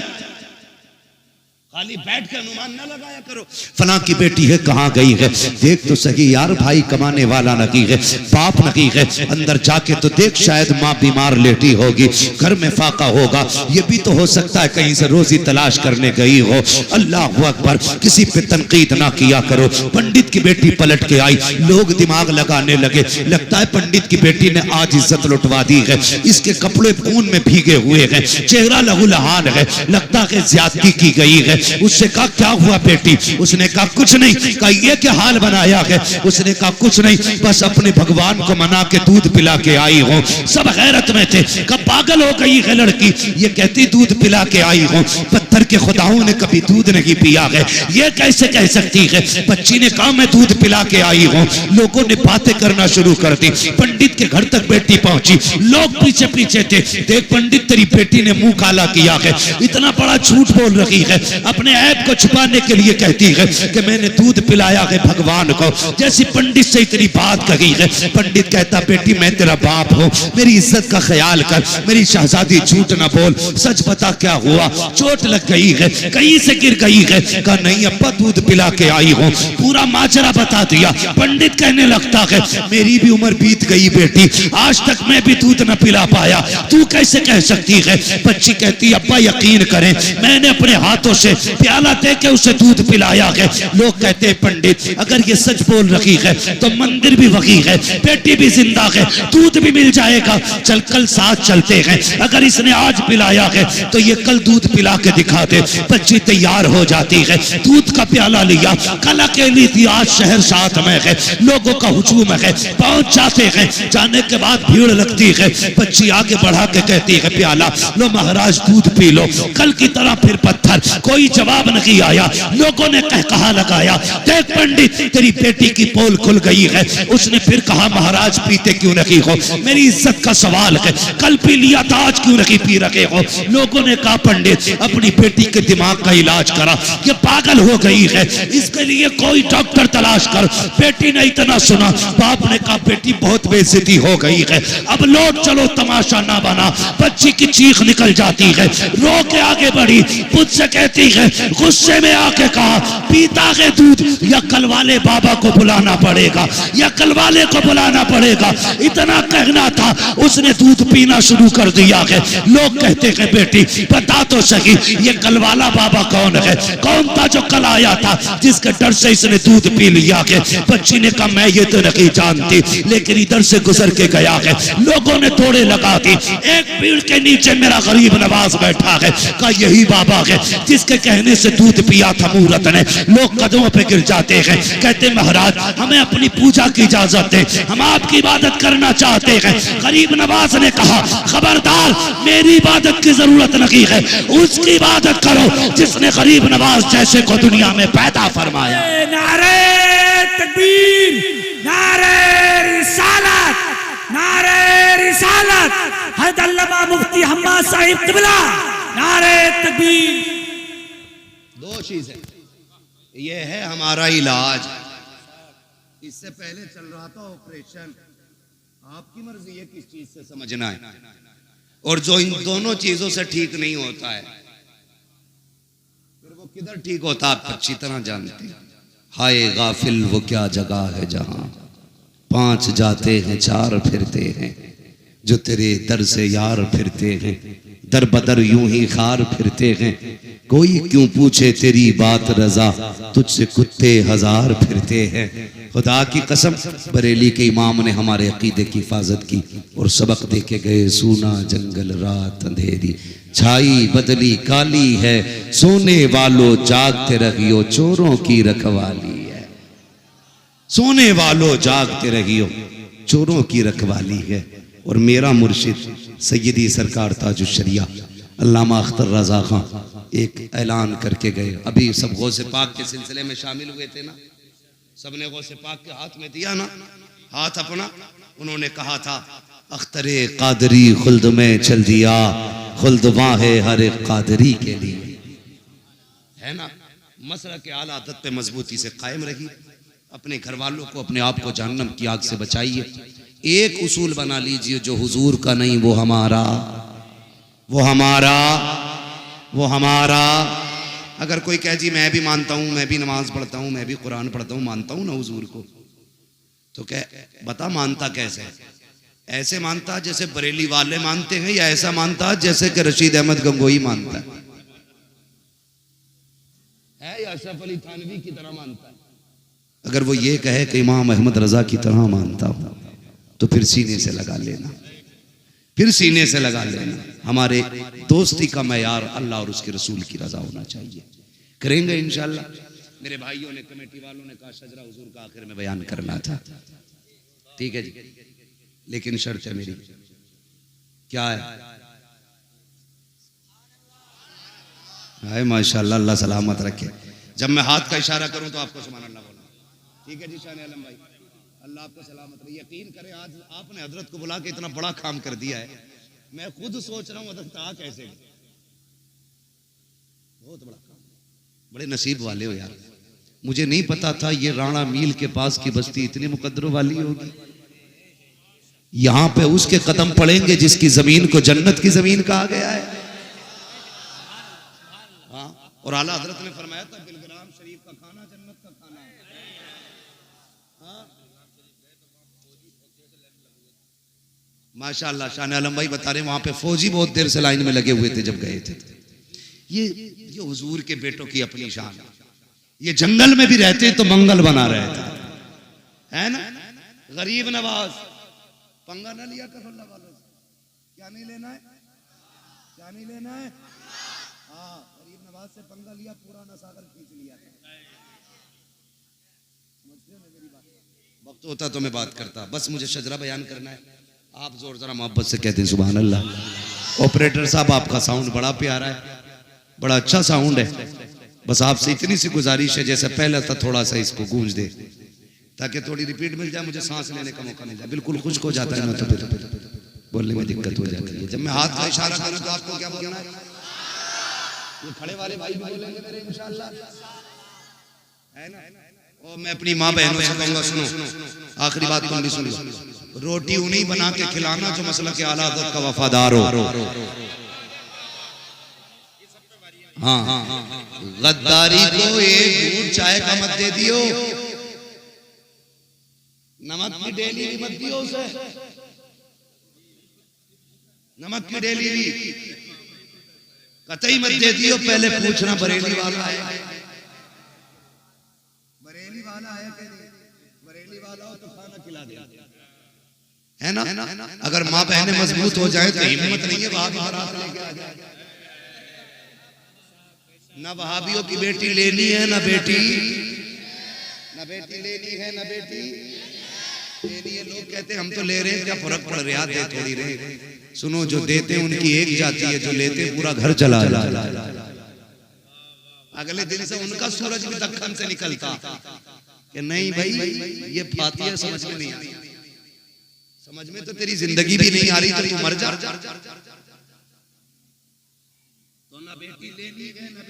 खाली बैठ के अनुमान ना लगाया करो। फला की बेटी है, कहां गई है, देख तो सही यार, भाई कमाने वाला नहीं है, बाप नहीं है, अंदर जाके तो देख, शायद माँ बीमार लेटी होगी, घर में फाका होगा, ये भी तो हो सकता है कहीं से रोजी तलाश करने गई हो। अल्लाह अकबर, किसी पे तनकीद ना किया करो। पंडित की बेटी पलट के आई, लोग दिमाग लगाने लगे, लगता है पंडित की बेटी ने आज इज्जत लुटवा दी है, इसके कपड़े खून में भीगे हुए हैं, चेहरा लहूलुहान है, लगता है ज्यादती की गई है। उससे कहा क्या हुआ बेटी? उसने कहा कुछ नहीं। कहा ये क्या हाल बनाया है? उसने कहा कुछ नहीं, बस अपने भगवान को मना के दूध पिला के आई हूं। सब हैरत में थे, कहा पागल हो गई है लड़की, ये कहती दूध पिला के आई हूं, पत्थर के खुदाओं ने कभी दूध नहीं पिया है, ये कैसे कह सकती है? बच्ची ने कहा मैं दूध पिला के आई हूं। लोगों ने बातें करना शुरू कर दी। पंडित के घर तक बेटी पहुंची, लोग पीछे पीछे थे, देख पंडित तेरी बेटी ने मुंह काला किया है, इतना बड़ा झूठ बोल रही है, अपने ऐब को छुपाने के लिए कहती है कि मैंने दूध पिलाया है भगवान को। जैसी पंडित से इतनी बात कही है, पंडित कहता बेटी मैं तेरा बाप हूं, मेरी इज्जत का ख्याल कर, मेरी शहजादी झूठ ना बोल, सच बता क्या हुआ, चोट लग गई है, कहीं से गिर गई है। कहा नहीं अब्बा दूध पिला के आई हूँ। पूरा माजरा बता दिया। पंडित कहने लगता है मेरी भी उम्र बीत गई बेटी, आज तक मैं भी दूध न पिला पाया, तू कैसे कह सकती है। बच्ची कहती अब्बा यकीन करें मैंने अपने हाथों से प्याला दे के उसे दूध पिलाया है। लोग कहते हैं पंडित अगर ये सच बोल रही है तो मंदिर भी वही है, बेटी भी जिंदा है, दूध भी मिल जाएगा। चल कल साथ चलते हैं, अगर इसने आज पिलाया है तो ये कल दूध पिला के दिखा दे। बच्ची तैयार हो जाती है, दूध का प्याला लिया, कल अकेली थी, आज शहर साथ में है, लोगों का हुजूम है। पहुंच जाते हैं, जाने के बाद भीड़ लगती है। बच्ची आगे बढ़ा के कहती है प्याला लो महाराज दूध पी लो। कल की तरह फिर पत्थर, कोई जवाब नहीं आया। लोगों ने कहा लगाया देख पंडित तेरी बेटी की पोल खुल गई है। उसने फिर कहा महाराज पीते क्यों नहीं हो, मेरी इज्जत का सवाल है, कल पी लिया था आज क्यों नहीं पी रखे हो। लोगों ने कहा पंडित अपनी बेटी के दिमाग का इलाज करा, ये पागल हो गई है, इसके लिए कोई डॉक्टर तलाश कर। बेटी ने इतना सुना, बाप ने कहा बेटी बहुत बेइज्जती हो गई है, अब लौट चलो तमाशा ना बना। बच्ची की चीख निकल जाती है, रो के आगे बढ़ी, मुझसे कहती है गुस्से में आके कहा पीता है दूध या कल वाले बाबा को बुलाना पड़ेगा, या कल वाले को बुलाना पड़ेगा। इतना कहना था उसने दूध पीना शुरू कर दिया है। लोग कहते हैं बेटी बता तो सही ये कल वाला बाबा कौन है, कौन था जो कल आया था जिसके डर से इसने दूध पी लिया है। बच्ची ने कहा मैं ये तो नहीं जानती, लेकिन इधर से गुजर के गया है। लोगों ने तोड़े लगा दी, एक पेड़ के नीचे मेरा गरीब नवाज बैठा है, कहा यही बाबा है जिसके कहने से दूध पिया था मूरत ने। लोग कदमों पे गिर जाते हैं, कहते महाराज हमें अपनी पूजा की इजाजत दे, हम आपकी इबादत करना चाहते हैं। गरीब नवाज ने कहा खबरदार मेरी इबादत की जरूरत नहीं है, उसकी इबादत करो जिसने गरीब नवाज जैसे को दुनिया में पैदा फरमाया। नारे तकबीर, नारे रिसालत, नारे रिसालत, हज़रत अल्लामा मुफ्ती हम्माद साहिब क़िबला, नारे तकबीर। दो चीजें, ये है हमारा इलाज। इससे पहले चल रहा था ऑपरेशन, आपकी मर्जी है किस चीज से समझना है। और जो इन दोनों चीजों से ठीक नहीं होता है फिर वो किधर ठीक होता आप अच्छी तरह जानते हैं। हाय गाफिल वो क्या जगह है जहां पांच जाते हैं चार फिरते हैं, जो तेरे दर से यार फिरते हैं, दर बदर यूं ही खार फिरते हैं। कोई क्यों पूछे तेरी बात रजा, तुझसे कुत्ते हजार फिरते हैं। खुदा की कसम बरेली के इमाम ने हमारे अकीदे की हिफाजत की और सबक दे के गए। सूना जंगल रात अंधेरी, छाई बदली काली है, सोने वालों जागते रहियो, चोरों की रखवाली है। सोने वालों जागते रहियो, चोरों की रखवाली है। और मेरा मुर्शिद सैयदी सरकार ताजुश्शरिया अल्लामा अख्तर रजा खां एक ऐलान करके गए। अभी सब गौसे पाक के सिलसिले में शामिल हुए थे ना, सबने गौसे पाक के हाथ में दिया ना हाथ अपना। उन्होंने कहा था अख्तरे कादरी खुल्द में चल दिया, खुल्द वाहे हर एक कादरी के लिए, है ना। मसला के आला आदत पे मजबूती से कायम रही, अपने घर वालों को अपने आप को जहन्नम की आग से बचाइए। एक उसूल बना लीजिए जो हुजूर का नहीं वो हमारा, वो हमारा, वो हमारा। अगर कोई कहे जी मैं भी मानता हूं, मैं भी नमाज पढ़ता हूं, मैं भी कुरान पढ़ता हूं, मानता हूं ना हुजूर को, तो कह बता मानता कैसे? ऐसे मानता जैसे बरेली वाले मानते हैं, या ऐसा मानता जैसे कि रशीद अहमद गंगोई मानता है, या अशरफ अली थानवी की तरह मानता है? अगर वो ये कहे कि इमाम अहमद रजा की तरह मानता हूं तो फिर सीने से लगा लेना, फिर सीने से लगा लेना। हमारे दोस्ती का मयार अल्लाह और उसके रसूल की रजा होना चाहिए। करेंगे इंशाल्लाह। मेरे भाइयों ने, कमेटी वालों ने कहा शजरा हुजूर का आखिर में बयान करना था, ठीक है जी, लेकिन शर्त है मेरी, क्या है? हाय माशाल्लाह, अल्लाह सलामत रखे। जब मैं हाथ का इशारा करूं तो आपको सुभान अल्लाह बोलना, ठीक है जी। शान आलम भाई अल्लाह आपको सलामत रहे। यकीन करें आज आपने हजरत को बुला के इतना बड़ा काम कर दिया है, मैं खुद सोच रहा हूं हजरत आ कैसे, बहुत बड़ा काम। बड़े नसीब वाले हो यार, मुझे नहीं पता था ये राणा मील के पास की बस्ती इतनी मुकद्दरों वाली होगी। यहां पे उसके कदम पड़ेंगे जिसकी जमीन को जन्नत की जमीन कहा गया है। हाँ, और आला हजरत ने फरमाया था बिलग्राम शरीफ का खाना जन्नत का खाना है। हाँ? माशाअल्लाह शान आलम भाई बता रहे वहां पे फौजी बहुत देर से लाइन में लगे हुए थे जब गए थे। ये हुजूर के बेटों की अपनी शान। ये जंगल में भी रहते तो मंगल बना रहे थे, है ना। गरीब नवाज पंगा ना लिया कर अल्लाह वालों से। क्या नहीं लेना है, क्या नहीं लेना है। हाँ, गरीब नवाज से पंगा लिया, पूरा नसागर खींच लिया। समझते हो ना मेरी बात। वक्त होता तो मैं बात करता, बस मुझे शजरा बयान करना है। आप जोर जरा मोहब्बत से कहते हैं सुभान अल्लाह। ऑपरेटर साहब आपका साउंड बड़ा प्यारा है, बड़ा अच्छा साउंड है। बस आपसे इतनी सी गुजारिश है, जैसे पहले था थोड़ा सा इसको गूंज दे ताकि थोड़ी रिपीट मिल जाए, मुझे सांस लेने का मौका मिल जाए। बिल्कुल खुश्क हो जाता है ना, तो फिर बोलने में दिक्कत हो जाती है। जब मैं हाथ का इशारा करूं तो आपको क्या बोलना है। ये खड़े वाले भाई भी बोलेंगे मेरे इंशाअल्लाह, है ना। और मैं अपनी माँ बहनों से कहूंगा, सुनो आखिरी बात तुम भी सुन लो। रोटी उन्हीं बना के खिलाना जो मसलक के आला हज़रत का वफादार हो। हाँ, गद्दारी को एक घूंट चाय का मत दे दियो, नमक की डेली भी मत दियो उसे, नमक की डेली भी कतई मत दे दियो। पहले पूछना बरेली वाला है, बरेली वाला है कि नहीं। बरेली वाला हो तो खाना खिला दे, है ना। अगर माँ बहनें मजबूत हो जाए तो हिम्मत नहीं है वहां भी बारात लेके आ जाए। ना वहाबियों की बेटी लेनी है, ना बेटी लेनी है, ना बेटी लेनी है। लोग कहते हैं हम तो ले रहे हैं, क्या फर्क पड़ रहा है, दे थोड़ी रहे। सुनो, जो देते हैं उनकी एक जाति है, जो लेते हैं पूरा घर चला अगले दिन से उनका सूरज भी दक्कन से निकलता कि नहीं भाई ये फातिहा समझ में नहीं आई, समझ में तो तेरी जिंदगी भी नहीं आ रही तो तू मर जा। तो ना बेटी लेनी है, ना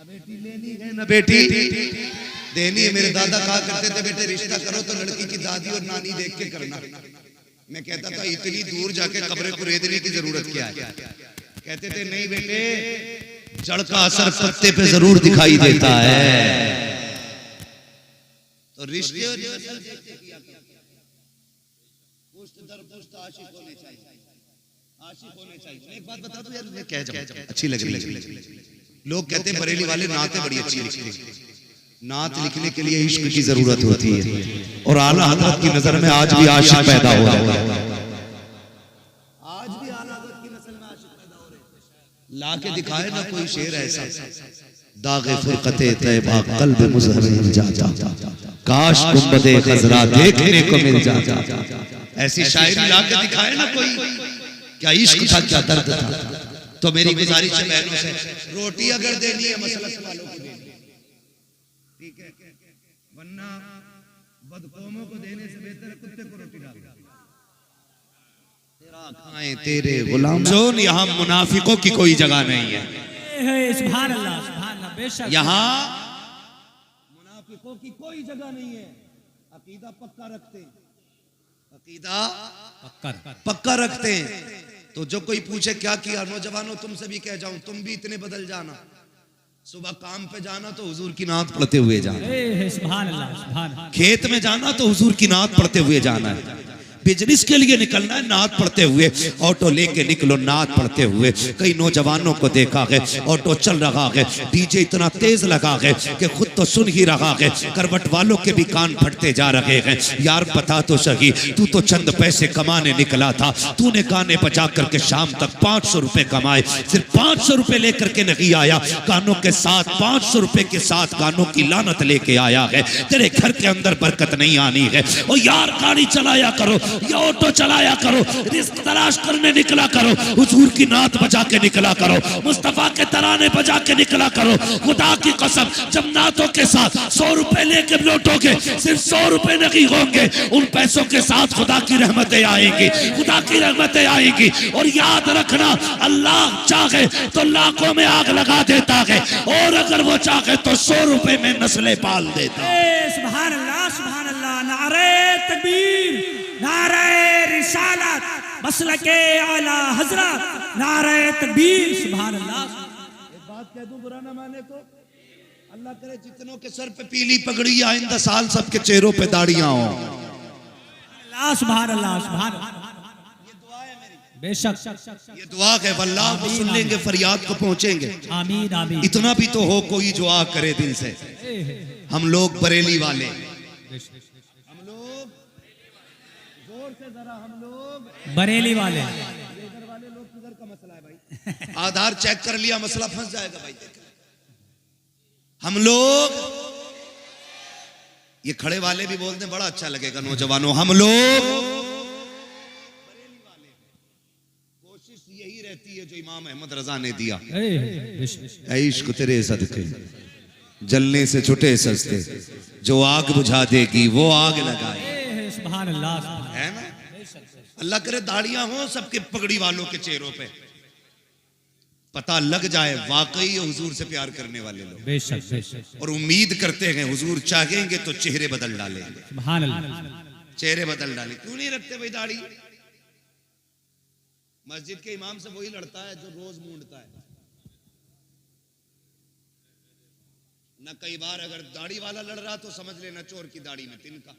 बेटी लेनी है, ना बेटी देनी है। मेरे दादा कहा करते थे बेटे रिश्ता करो तो लड़की की दादी और नानी देख के करना। मैं कहता था इतनी दूर जाके कब्र को रेदने की जरूरत क्या है। कहते थे नहीं बेटे, जड़ का असर पत्ते पे जरूर दिखाई देता है। तो रिश्ते और पुश्त दर पुश्त आशिक होने चाहिए, आशिक होने चाहिए। मैं एक बात बता दूं यार, मैं कह जाऊं अच्छी लग रही है। लोग कहते हैं बरेली वाले नाते बड़ी अच्छी लिखते हैं। नात लिखने के लिए इश्क की जरूरत होती है, और आला हज़रत की नजर में आज भी आशिक पैदा हो रहे हैं। आज भी आला हज़रत की नस्ल में आशिक पैदा हो रहे हैं। ला के दिखाए ना कोई शेर ऐसा, दागे फुरकते तैबा कल्ब मुज़हब जाता, काश गुंबदे खजरा देखने को मिल जाता। ऐसी शायरी ला के दिखाए ना कोई, क्या इश्क था, क्या दर्द था। तो मेरी गुजारिश है बहनों से, रोटी अगर देनी है मसलक वालों को देनी, ठीक है, वरना बदकौमों को देने से बेहतर है कुत्ते को रोटी डाल। तेरा खाएं तेरे गुलाम, जो यहाँ मुनाफिकों की कोई जगह नहीं है। सुभान अल्लाह, सुभान अल्लाह, बेशक यहाँ मुनाफिकों की कोई जगह नहीं है। अकीदा पक्का रखते हैं, अकीदा पक्का रखते हैं। तो जो कोई पूछे क्या किया, नौजवानों तुमसे भी कह जाऊं, तुम भी इतने बदल जाना। सुबह काम पे जाना तो हुजूर की नात पढ़ते हुए जाना, सुभान अल्लाह, सुभान अल्लाह। खेत में जाना तो हुजूर की नात पढ़ते हुए जाना है। बिजनेस के लिए निकलना है, नात पढ़ते हुए। ऑटो लेके निकलो, नात पढ़ते हुए। कई नौजवानों को देखा है, ऑटो चल रहा है, डीजे इतना तेज लगा है कि खुद तो सुन ही रहा है, करवट वालों के भी कान फटते जा रहे हैं। यार बता तो सही, तू तो चंद पैसे कमाने निकला था, तूने गाने बजा करके शाम तक 500 रुपए कमाए, सिर्फ 500 रुपए लेकर के नहीं आया, गानों के साथ 500 रुपए के साथ गानों की लानत लेके आया है। तेरे घर के अंदर बरकत नहीं आनी है। और यार गाड़ी चलाया करो, ये ऑटो चलाया करो, रिस्क तलाश करने निकला करो, हुजूर की नात बजा के निकला करो, मुस्तफा के तराने बजा के निकला करो। खुदा की कसम, जब नातों के साथ 100 रुपए लेके लौटोगे, सिर्फ 100 रुपए नहीं होंगे, उन पैसों के साथ खुदा की रहमतें आएंगी, खुदा की रहमतें आएंगी। और याद रखना, अल्लाह चाहे तो लाखों में आग लगा देता है, और अगर वो चाहे तो 100 रुपए में नस्लें पाल देता है। सुभान अल्लाह, सुभान अल्लाह। नारे तकबीर, नारे रिसालत, मसलके आला हजरत, नारे तकबीर, सुभान अल्लाह। एक बात बात कह दूं बुरा ना माने तो। अल्लाह करे जितनों के सर पे पीली पगड़ी आइंदा साल सबके चेहरों पे दाढ़ियां हो। अल्लाह सुभान अल्लाह सुभान। ये दुआ है मेरी। बेशक ये दुआ है वल्लाह को सुन लेंगे, फरियाद को पहुंचेंगे। आमीन आमीन। इतना भी तो हो कोई जो आ करे दिल से। हम लोग बरेली वाले, हम लोग जोर से जरा, हम लोग बरेली वाले। इधर वाले लोग किधर का मसला है भाई? आधार चेक कर लिया, मसला फंस जाएगा भाई। हम लोग, ये खड़े वाले भी बोलते हैं बड़ा अच्छा लगेगा नौजवानों, हम लोग कोशिश यही रहती है जो इमाम अहमद रजा ने दिया। इश्क तेरे सदके जलने से छुटे सस्ते, जो आग बुझा देगी वो आग लगाए। सुभान अल्लाह है ना? अल्लाह करे दाढ़ियां हो सबके पगड़ी वालों के चेहरों पे, पता लग जाए वाकई हुजूर से प्यार करने वाले लोग। बेशक बेशक। और उम्मीद करते हैं हुजूर चाहेंगे तो चेहरे बदल डालेंगे। सुभान अल्लाह। चेहरे बदल डाले। क्यों नहीं रखते भाई दाढ़ी? मस्जिद के इमाम से वही लड़ता है जो रोज मूंढता है ना। कई बार अगर दाढ़ी वाला लड़ रहा तो समझ लेना चोर की दाढ़ी में तिनका।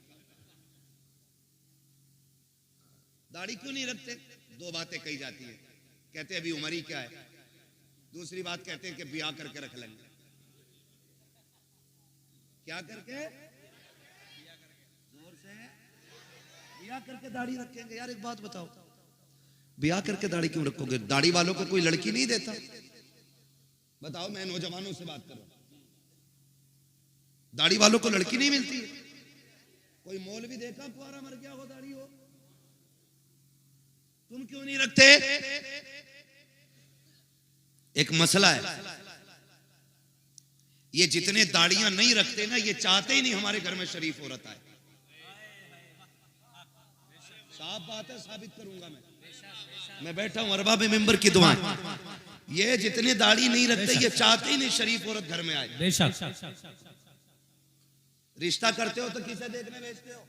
दाढ़ी क्यों नहीं रखते? दो बातें कही जाती है। कहते अभी उम्र ही क्या है, दूसरी बात कहते हैं कि ब्याह करके रख लेंगे। क्या करके? जोर से ब्याह करके दाढ़ी रखेंगे। यार एक बात बताओ, ब्याह करके दाढ़ी क्यों रखोगे? दाढ़ी वालों को कोई लड़की नहीं देता? बताओ, मैं नौजवानों से बात कर रहा हूं। दाढ़ी वालों को लड़की नहीं मिलती? कोई मौलवी देखा कुआरा मर गया हो दाढ़ी हो? तुम क्यों नहीं रखते? एक मसला है, ये जितने दाढ़ियां नहीं रखते ना, ये चाहते ही नहीं हमारे घर में शरीफ औरत आए। साफ बात है, साबित करूंगा मैं बैठा हूं अरबा में मेंबर की दुआ। ये जितने दाढ़ी नहीं रखते, ये चाहते ही नहीं शरीफ औरत घर में आए। बेशक। रिश्ता करते हो तो किसे देखने भेजते हो?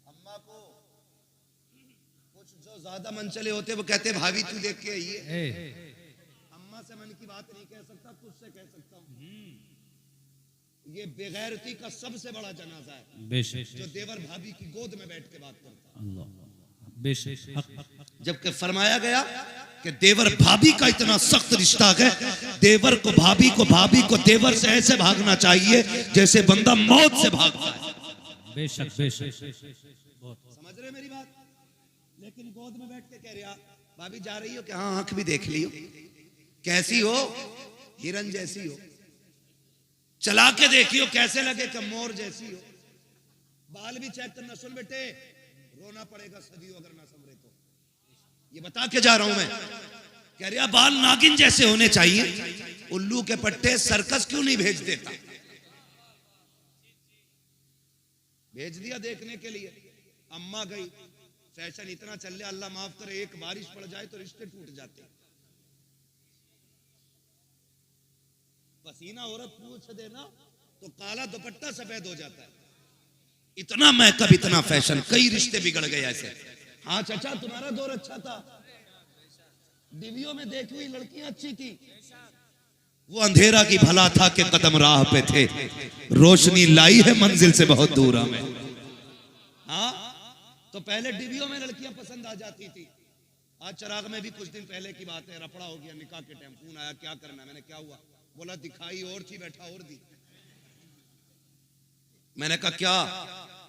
अम्मा को। कुछ जो ज्यादा मनचले होते वो कहते भाभी तू देख के आइए। अम्मा से मन की बात नहीं कह सकता, तुझसे कह सकता हूं। ये बेगैरती का सबसे बड़ा जनाजा है। बेशक। जो देवर भाभी की गोद में बैठ के बात करता है। बेशक। जबकि फरमाया गया कि देवर भाभी का इतना सख्त रिश्ता है, देवर को भाभी को देवर से ऐसे भागना चाहिए जैसे बंदा मौत से भागता है। बेशक बेशक। समझ रहे मेरी बात? लेकिन गोद में बैठ के कह रहा भाभी जा रही हो कि हाँ आंख भी देख लियो, कैसी हो? हिरन जैसी हो। चला के देखियो कैसे लगे कि मोर जैसी हो। बाल भी चेक करना। सुन बेटे, रोना पड़ेगा सदियों अगर ना संभरे तो। ये बता के जा रहा हूं मैं। कह रहा बाल नागिन जैसे होने चाहिए। उल्लू के पट्टे सर्कस क्यों नहीं भेज देता? भेज दिया देखने के लिए। अम्मा गई, फैशन इतना चल रहा, अल्लाह माफ करे, एक बारिश पड़ जाए तो रिश्ते टूट जाते। पसीना औरत पूछ देना तो काला दुपट्टा सफेद हो जाता है। इतना मेकअप, इतना फैशन, कई रिश्ते बिगड़ गए ऐसे। हाँ चाचा तुम्हारा दौर अच्छा था, टीवियों में देखी हुई लड़कियां अच्छी थी। वो अंधेरा की भला था कि कदम राह पे थे, रोशनी लाई है मंजिल से बहुत दूर हमें। हाँ तो पहले टीवियों में लड़कियां पसंद आ जाती थी। आज चिराग में भी कुछ दिन पहले की बात है, रफड़ा हो गया निकाह के टाइम। फोन आया क्या करना, मैंने क्या हुआ? बोला दिखाई और थी, बैठा और दी। मैंने कहा क्या?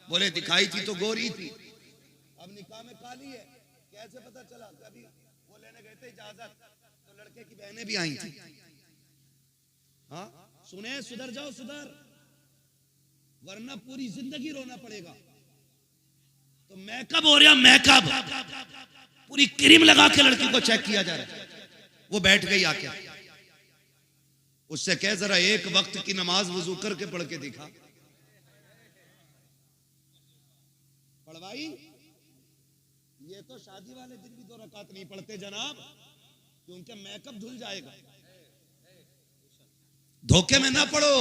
बोले दिखाई थी तो गोरी थी, अब निकाह में काली है। कैसे पता चला? कभी वो लेने गए थे इजाजत तो लड़के की बहनें भी आई थी। हाँ सुने, सुधर जाओ सुधर, वरना पूरी जिंदगी रोना पड़ेगा। तो मेकअप हो रहा, मेकअप पूरी क्रीम लगा के लड़की को चेक किया जा रहा है। वो बैठ गई आके, उससे कह जरा एक वक्त की नमाज वुजू करके पढ़ के दिखा। पढ़वाई? ये तो शादी वाले दिन भी 2 रकात नहीं पढ़ते जनाब, क्योंकि मेकअप धुल जाएगा। धोखे में ना पड़ो,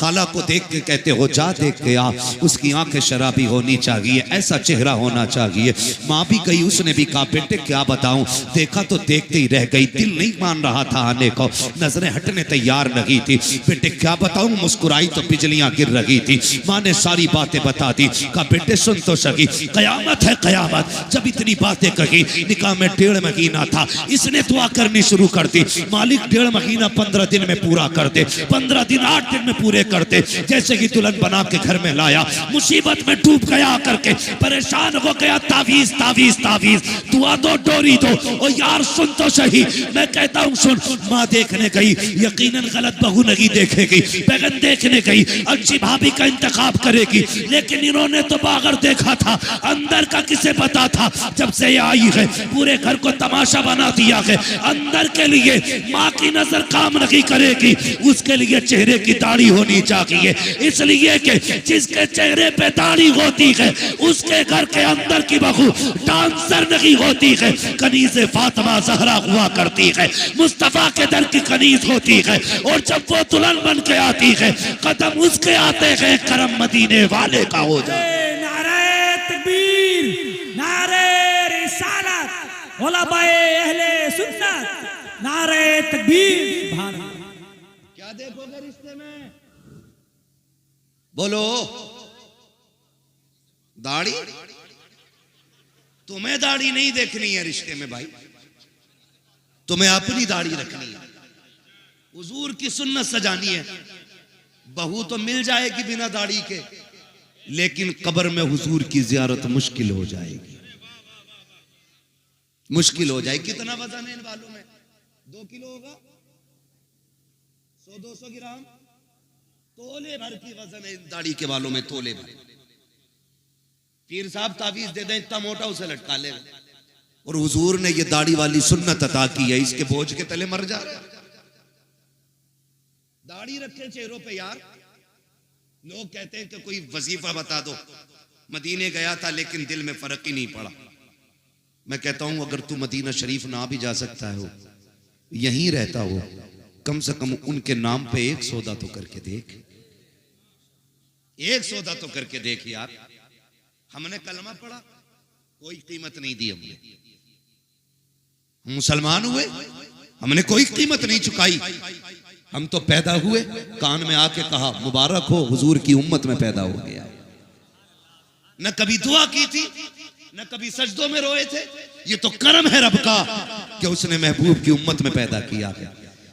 खाला को देख के कहते हो जा देख के आ, उसकी आंखें शराबी होनी चाहिए, ऐसा चेहरा होना चाहिए। माँ भी गई, उसने भी कहा बेटे क्या बताऊं, देखा तो देखते ही रह गई, दिल नहीं मान रहा था आने को, नजरें हटने तैयार नहीं थी। बेटे क्या बताऊं, मुस्कुराई तो बिजलियां गिर रही थी। माँ ने सारी बातें बता दी। कहा बेटे सुन तो सकी, कयामत है कयामत। जब इतनी बातें कही, निकाह में 1.5 महीना था, इसने दुआ करनी शुरू कर दी, मालिक 1.5 महीना 15 दिन में पूरा कर दे, 15 दिन 8 दिन में पूरे करते। जैसे ही दुल्हन बना के घर में लाया, मुसीबत में डूब गया करके परेशान हो गया, तावीज तावीज तावीज, दुआ दो डोरी दो। ओ यार सुन तो सही, मैं कहता हूँ सुन। माँ देखने गई, यकीनन गलत बहू नहीं देखेगी, बहन देखने गई, अच्छी भाभी का इंतखाब करेगी, लेकिन इन्होंने तो बागर देखा था, अंदर का किसे पता था। जब से ये आई है पूरे घर को तमाशा बना दिया है। अंदर के लिए माँ की नजर काम नहीं करेगी, उसके लिए चेहरे की दाढ़ी होनी चाहिए, इसलिए कि जिसके चेहरे पे दाढ़ी होती है उसके घर के अंदर की बहू डांसर नहीं होती है। कनीज़ फातिमा ज़हरा हुआ करती है, मुस्तफा के दर की कनीज होती है, और जब वो दुल्हन बन के आती है कदम उसके आते हैं, करम मदीने वाले का हो जाए। नारे तकबीर, नारे रिसालत, उलमाए अहले सुन्नत, नारे तकबीर। क्या देखोगे रिश्ते में? बोलो। दाढ़ी? तुम्हें दाढ़ी नहीं देखनी है रिश्ते में भाई, तुम्हें अपनी दाढ़ी रखनी है, हुजूर की सुन्नत सजानी है। बहू तो मिल जाएगी बिना दाढ़ी के, लेकिन कब्र में हुजूर की जियारत मुश्किल हो जाएगी, मुश्किल हो जाएगी। कितना वजन है इन बालों में? 2 किलो होगा, 100-200 ग्राम, तोले भर की वजन है इन दाढ़ी के बालों में, तोले भर। पीर साहब तावीज दे दें इतना मोटा, उसे लटका ले। और हुजूर ने ये दाढ़ी वाली सुन्नत अता की है, इसके बोझ के तले मर जा रहे हैं। दाढ़ी रखे चेहरों पे यार। लोग कहते हैं कि कोई वजीफा बता दो, मदीने गया था लेकिन दिल में फर्क ही नहीं पड़ा। मैं कहता हूं अगर तू मदीना शरीफ ना भी जा सकता हो, यहीं रहता हो, कम से कम उनके नाम पे एक सौदा तो करके देख, एक सौदा तो करके देख यार। हमने कलमा पढ़ा, कोई कीमत नहीं दी हमने, हम मुसलमान हुए, हमने कोई कीमत नहीं चुकाई। हम तो पैदा हुए, कान में आके कहा मुबारक हो हुजूर की उम्मत में पैदा हो गया। न कभी दुआ की थी, न कभी सजदों में रोए थे। ये तो करम है रब का कि उसने महबूब की उम्मत में पैदा किया है।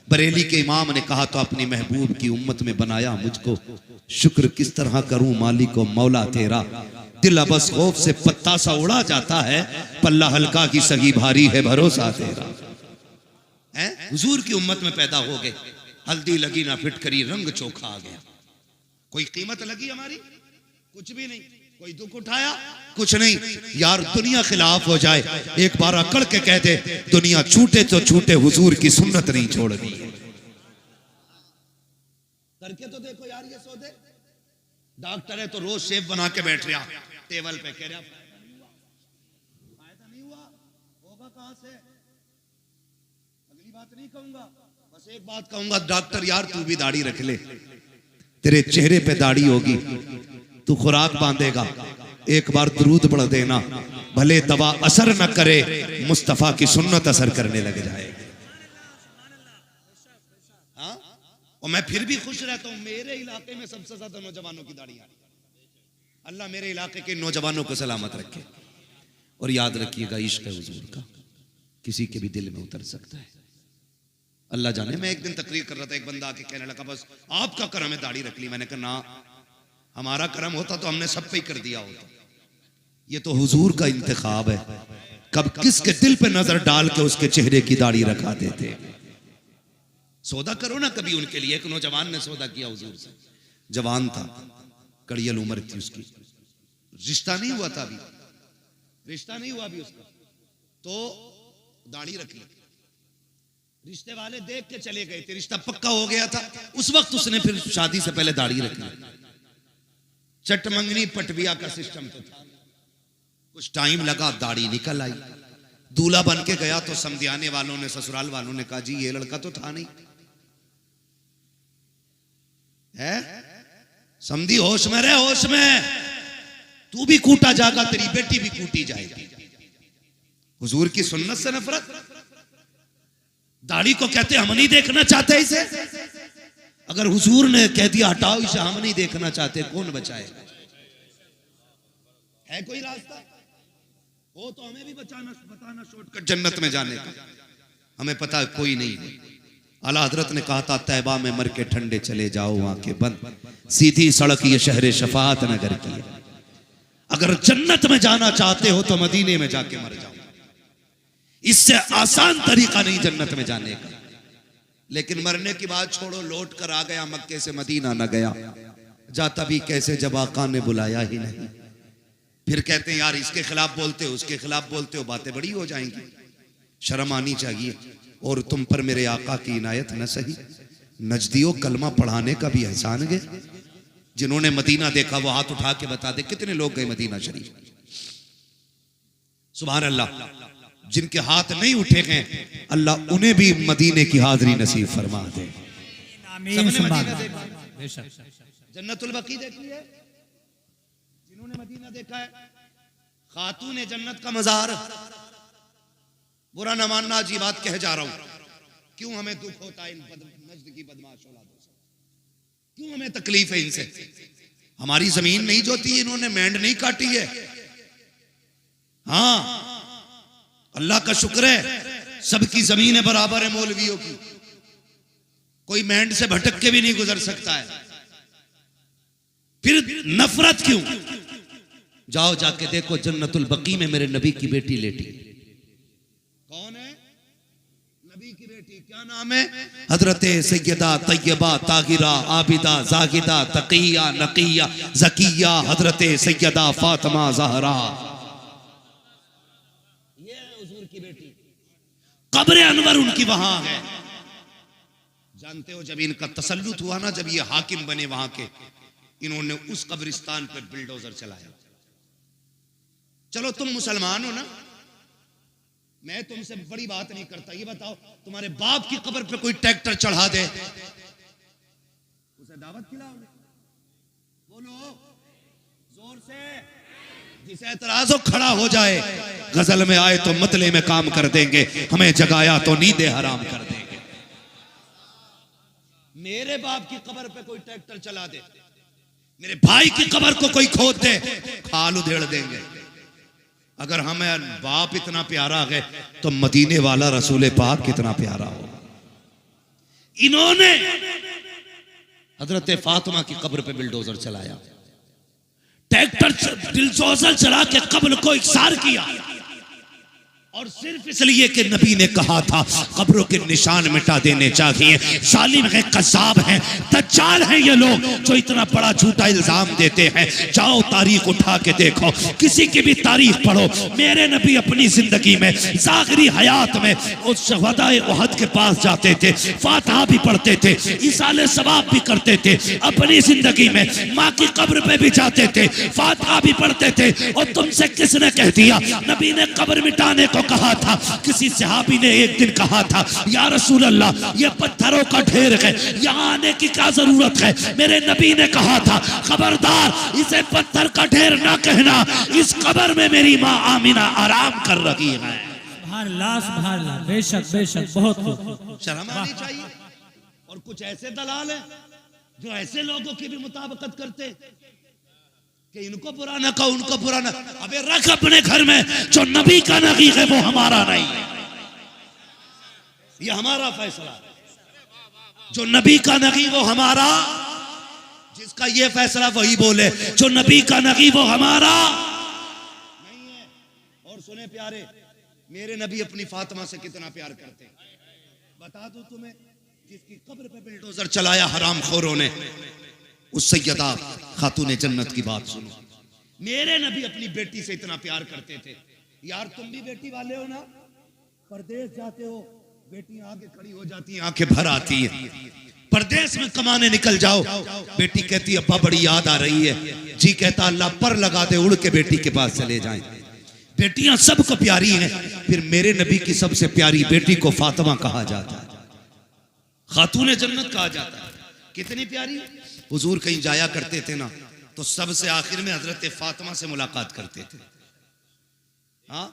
बरेली के इमाम ने कहा तो अपनी महबूब की उम्मत में बनाया मुझको, शुक्र किस तरह करूं मालिक को मौला तेरा। दिल बस खौफ से पत्ता सा उड़ा जाता है, पल्ला हल्का की सगी भारी है भरोसा तेरा। हुजूर की उम्मत में पैदा हो गए, हल्दी लगी ना फिटकरी, रंग चोखा आ गया। कोई कीमत लगी हमारी? कुछ भी नहीं। कोई दुख उठाया? कुछ नहीं। यार दुनिया खिलाफ हो जाए, एक बार अकड़ के कह दे दुनिया छूटे तो छूटे, हुजूर की सुन्नत नहीं छोड़नी है। करके तो देखो यार ये सौदे। डॉक्टर है तो रोज शेप बना के बैठ रहा टेबल पे, कह रहा फायदा नहीं हुआ, होगा कहां से? अगली बात नहीं कहूंगा, बस एक बात कहूंगा, डॉक्टर यार तू भी दाढ़ी रख ले, तेरे चेहरे पे दाढ़ी होगी, तू खुराक बांधेगा, एक बार दुरूद पढ़ देना, भले दवा असर न करे, मुस्तफा की सुन्नत असर करने लग जाए। हाँ? और मैं फिर भी खुश रहता हूं, मेरे इलाके में सबसे ज्यादा नौजवानों की दाढ़ी आ रही है। अल्लाह मेरे इलाके के नौजवानों को सलामत रखे। और याद रखिएगा इश्क है हुजूर का किसी के भी दिल में उतर सकता है। अल्लाह जाने, मैं एक दिन तकरीर कर रहा था, एक बंदा आके कहने लगा बस आपका करम है दाढ़ी रख ली। मैंने कहा ना, हमारा करम होता तो हमने सब पे ही कर दिया होता। ये तो हुजूर का इंतखाब है, कब किसके दिल पे नजर डाल के उसके चेहरे की दाढ़ी रखा देते। सौदा करो ना कभी उनके लिए। एक नौजवान ने सौदा किया हुजूर से, जवान था, कड़ियल उम्र थी उसकी, रिश्ता नहीं हुआ था अभी, रिश्ता नहीं हुआ अभी उसका, तो दाढ़ी रख ली। रिश्ते वाले देख के चले गए थे, रिश्ता पक्का हो गया था। उस वक्त उसने फिर शादी से पहले दाढ़ी रख ली। चटमंगनी पटविया का सिस्टम तो था। कुछ टाइम लगा, दाढ़ी निकल आई। दूल्हा बन के गया तो समधियाने वालों ने, ससुराल वालों ने कहा जी ये लड़का तो था नहीं है, समझी, होश में रहे, होश में। तू भी कूटा जाएगा, तेरी बेटी भी कूटी जाएगी। हुजूर की सुन्नत से नफरत। दाढ़ी को कहते हम नहीं देखना चाहते इसे। अगर हुजूर ने कह दिया हटाओ इसे, हम नहीं देखना चाहते, कौन बचाएगा? है कोई रास्ता? हो तो हमें भी बताना शॉर्टकट जन्नत में जाने का। हमें पता है कोई नहीं है। आला हजरत ने कहा था तैबा में मर के ठंडे चले जाओ, आंखें बंद, सीधी सड़क ये शहर शफात नगर की है। अगर जन्नत में जाना चाहते हो तो मदीने में जाके मर जाओ। इससे आसान तरीका नहीं जन्नत में जाने का। लेकिन मरने की बात छोड़ो, लौट कर आ गया, मक्के से मदीना न गया, जाता भी कैसे जब आका ने बुलाया ही नहीं। फिर कहते हैं यार इसके खिलाफ बोलते हो, उसके खिलाफ बोलते हो, बातें बड़ी हो जाएंगी, शर्म आनी चाहिए। और तुम पर मेरे आका की इनायत न सही, नजदियों कलमा पढ़ाने का भी एहसान गए। जिन्होंने मदीना देखा वो हाथ उठा के बता दे कितने लोग गए मदीना शरीफ। सुभान अल्लाह। जिनके हाथ नहीं उठे गए अल्लाह उन्हें भी मदीने की हाजिरी नसीब फरमा दे। सबने मदीना देखा, जन्नतुल बकी देखी है जिन्होंने मदीना देखा है। खातून जन्नत का मजार। बुरा न मानना, अजीब बात कह जा रहा हूं। क्यों हमें दुख होता है इन नज्द की बदमाश औलादों से? क्यों हमें तकलीफ है इनसे? हमारी जमीन नहीं जोती, इन्होंने मैंड नहीं काटी है। हाँ, अल्लाह का शुक्र है सबकी जमीनें बराबर है मौलवियों की। कोई मैंड से भटक के भी नहीं गुजर सकता है। फिर नफरत क्यों? जाओ जाके देखो जन्नतुल बकी में मेरे नबी की बेटी लेटी। कौन है? नबी की बेटी। क्या नाम है? हजरते सैयदा तैयबा ताहिरा आबिदा जाहिदा तकिया नकिया जकिया हजरते सैयदा फातिमा ज़हरा। ये हुजूर की बेटी। कब्र अनवर उनकी वहां है। जानते हो जब इनका तसल्लुत हुआ ना, जब ये हाकिम बने वहां के, इन्होंने उस कब्रिस्तान पर बिल्डोजर चलाया। चलो तुम मुसलमान हो ना, मैं तुमसे बड़ी बात नहीं करता। ये बताओ तुम्हारे बाप की कब्र पे कोई ट्रैक्टर चढ़ा दे, उसे दावत खिलाओगे? बोलो जोर से। जिसे एतराज हो खड़ा हो जाए। गजल में आए तो मतले में काम कर देंगे, हमें जगाया तो नींदे हराम कर देंगे। मेरे बाप की कब्र पे कोई ट्रैक्टर चला दे, मेरे भाई की कब्र को कोई खोद दे, खाल उधेड़ देंगे। अगर हमें बाप इतना प्यारा है तो मदीने वाला रसूल पाक कितना प्यारा हो। इन्होंने हजरत फातिमा की कब्र पे बिल्डोजर चलाया, ट्रैक्टर बिल्डोजर चला के कब्र को इकसार किया। और सिर्फ इसलिए कि नबी ने कहा था कब्रों के निशान मिटा देने चाहिए। जालिम है, कज़्ज़ाब है, दज्जाल है ये लोग जो इतना बड़ा झूठा इल्जाम देते हैं। जाओ तारीख उठा के देखो, किसी की भी तारीख पढ़ो। मेरे नबी अपनी जिंदगी में ज़ाहिरी हयात में उस शहदाए उहद के पास जाते थे, फातिहा भी पढ़ते थे, इसाले सवाब भी करते थे। अपनी जिंदगी में माँ की कब्र पे भी जाते थे, फातिहा भी पढ़ते थे। और तुमसे किसने कह दिया? नबी ने कब्र मिटाने को कहा था। किसी सहाबी ने एक दिन कहा था या रसूल अल्लाह ये पत्थरों का ढेर है, यहाँ आने की क्या जरूरत है? मेरे नबी ने कहा था खबरदार इसे पत्थर का ढेर ना कहना, इस कब्र में मेरी माँ आमिना आराम कर रही है। सुभान अल्लाह, बेशक बेशक, बहुत शर्म आनी चाहिए। और कुछ ऐसे दलाल हैं जो ऐसे लोगों की भी मुताबिकत करते कि इनको पुराना का उनको पुराना। अबे रख अपने घर में, जो नबी का नबी है वो हमारा नहीं है, ये हमारा फैसला है। जो नबी का नबी वो हमारा, जिसका ये फैसला वही बोले जो नबी का नबी वो हमारा नहीं है। और सुने प्यारे, मेरे नबी अपनी फातिमा से कितना प्यार करते हैं बता दो तुम्हें। जिसकी कब्र पे बिल्डोजर चलाया हरामखोरों ने, उस सैयदा खातून जन्नत की बात सुनो। मेरे नबी अपनी बेटी से इतना प्यार करते थे। यार तुम भी बेटी वाले हो ना, परदेश जाते हो, बेटियां आगे खड़ी हो जाती हैं, आंखें भर आती है। परदेश में कमाने निकल जाओ, बेटी कहती है अब्बा बड़ी याद आ रही है, जी कहता अल्लाह पर लगा दे, उड़ के बेटी के पास चले जाएं। बेटियां सबको प्यारी हैं, फिर मेरे नबी की सबसे प्यारी बेटी को फातिमा कहा जाता है, खातून जन्नत कहा जाता है। कितनी प्यारी हुजूर कहीं जाया करते थे ना तो सबसे आखिर में हजरत फातिमा से मुलाकात करते थे। हाँ,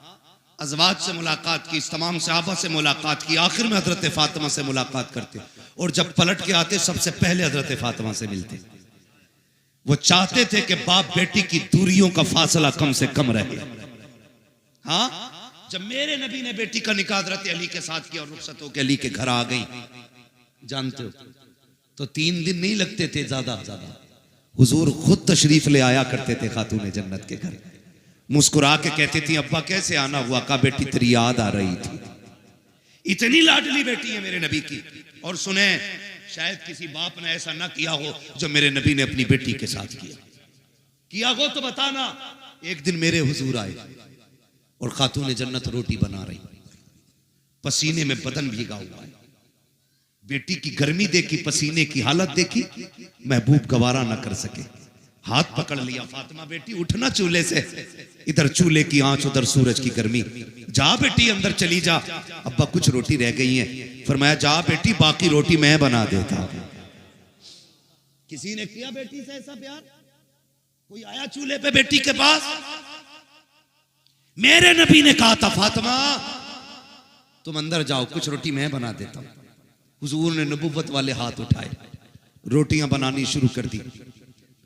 अज़वाज से मुलाकात की, तमाम सहाबा से मुलाकात की, आखिर में हजरत फातिमा से मुलाकात करते, और जब पलट के आते सबसे पहले हजरत फातिमा से मिलते। वो चाहते थे कि बाप बेटी की दूरियों का फासला कम से कम रहे। हाँ, जब मेरे नबी ने बेटी का निकाह हजरत अली के साथ किया और रुखसत होकर अली के घर आ गई, जानते हो, तो 3 दिन नहीं लगते थे ज्यादा हुजूर खुद तशरीफ ले आया करते थे खातूने जन्नत के घर। मुस्कुरा के कहती थी, अब्बा कैसे आना हुआ? का बेटी तेरी याद आ रही थी। इतनी लाडली बेटी है मेरे नबी की। और सुने, शायद किसी बाप ने ऐसा ना किया हो जो मेरे नबी ने अपनी बेटी के साथ किया हो तो बताना। एक दिन मेरे हुजूर आए और खातूने जन्नत रोटी बना रही, पसीने में बदन भीगा हुआ है। बेटी की गर्मी देखी, पसीने की हालत देखी, महबूब गवारा ना कर सके, हाथ पकड़ लिया, फातिमा बेटी उठना चूल्हे से, इधर चूल्हे की आंच उधर सूरज की गर्मी, जा बेटी अंदर चली जा, अब्बा कुछ रोटी रह गई है। फरमाया जा बेटी, बाकी रोटी मैं बना देता। किसी ने किया बेटी से ऐसा प्यार? कोई आया चूल्हे पे बेटी के पास? मेरे नबी ने कहा था, फातिमा तुम अंदर जाओ, कुछ रोटी मैं बना देता हूं। हुजूर ने नबुव्वत वाले हाथ उठाए, रोटियां बनानी शुरू कर दी।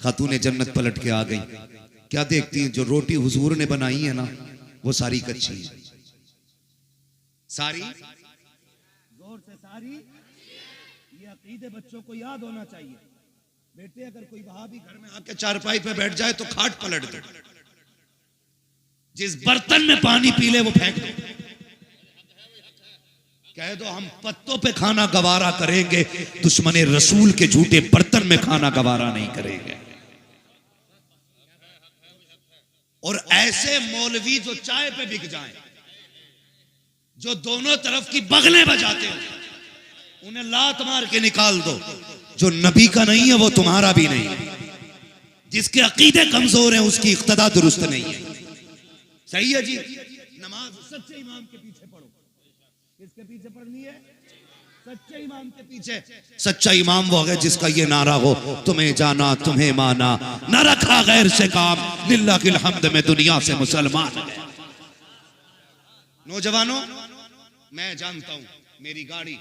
खातूने जन्नत पलट के आ गई। क्या देखती हैं? जो रोटी हुजूर ने बनाई है ना, वो सारी कच्ची है। सारी जोर से सारी। ये अकीदे बच्चों को याद होना चाहिए। बेटे, अगर कोई वहाबी घर में आके चारपाई पे बैठ जाए तो खाट पलट दो। जिस बर्तन में पानी पी ले वो फेंक दो। कह दो हम पत्तों पे खाना गवारा करेंगे, दुश्मने रसूल के झूठे बर्तन में खाना गवारा नहीं करेंगे। और ऐसे मौलवी जो चाय पे बिक जाएं, जो दोनों तरफ की बगलें बजाते हो, उन्हें लात मार के निकाल दो। जो नबी का नहीं है वो तुम्हारा भी नहीं है। जिसके अकीदे कमजोर हैं उसकी इक्तदा दुरुस्त नहीं है। सही है जी। नमाज सच्चे इमाम के पीछे पढ़ो। किसके पीछे पढ़नी है? सच्चे इमाम के पीछे। सच्चा इमाम वो है जिसका ये नारा हो, तुम्हें जाना तुम्हें माना, न रखा गैर से काम, लिल्लाह किल हम्द में दुनिया से मुसलमान है। नौजवानों, मैं जानता हूं मेरी गाड़ी,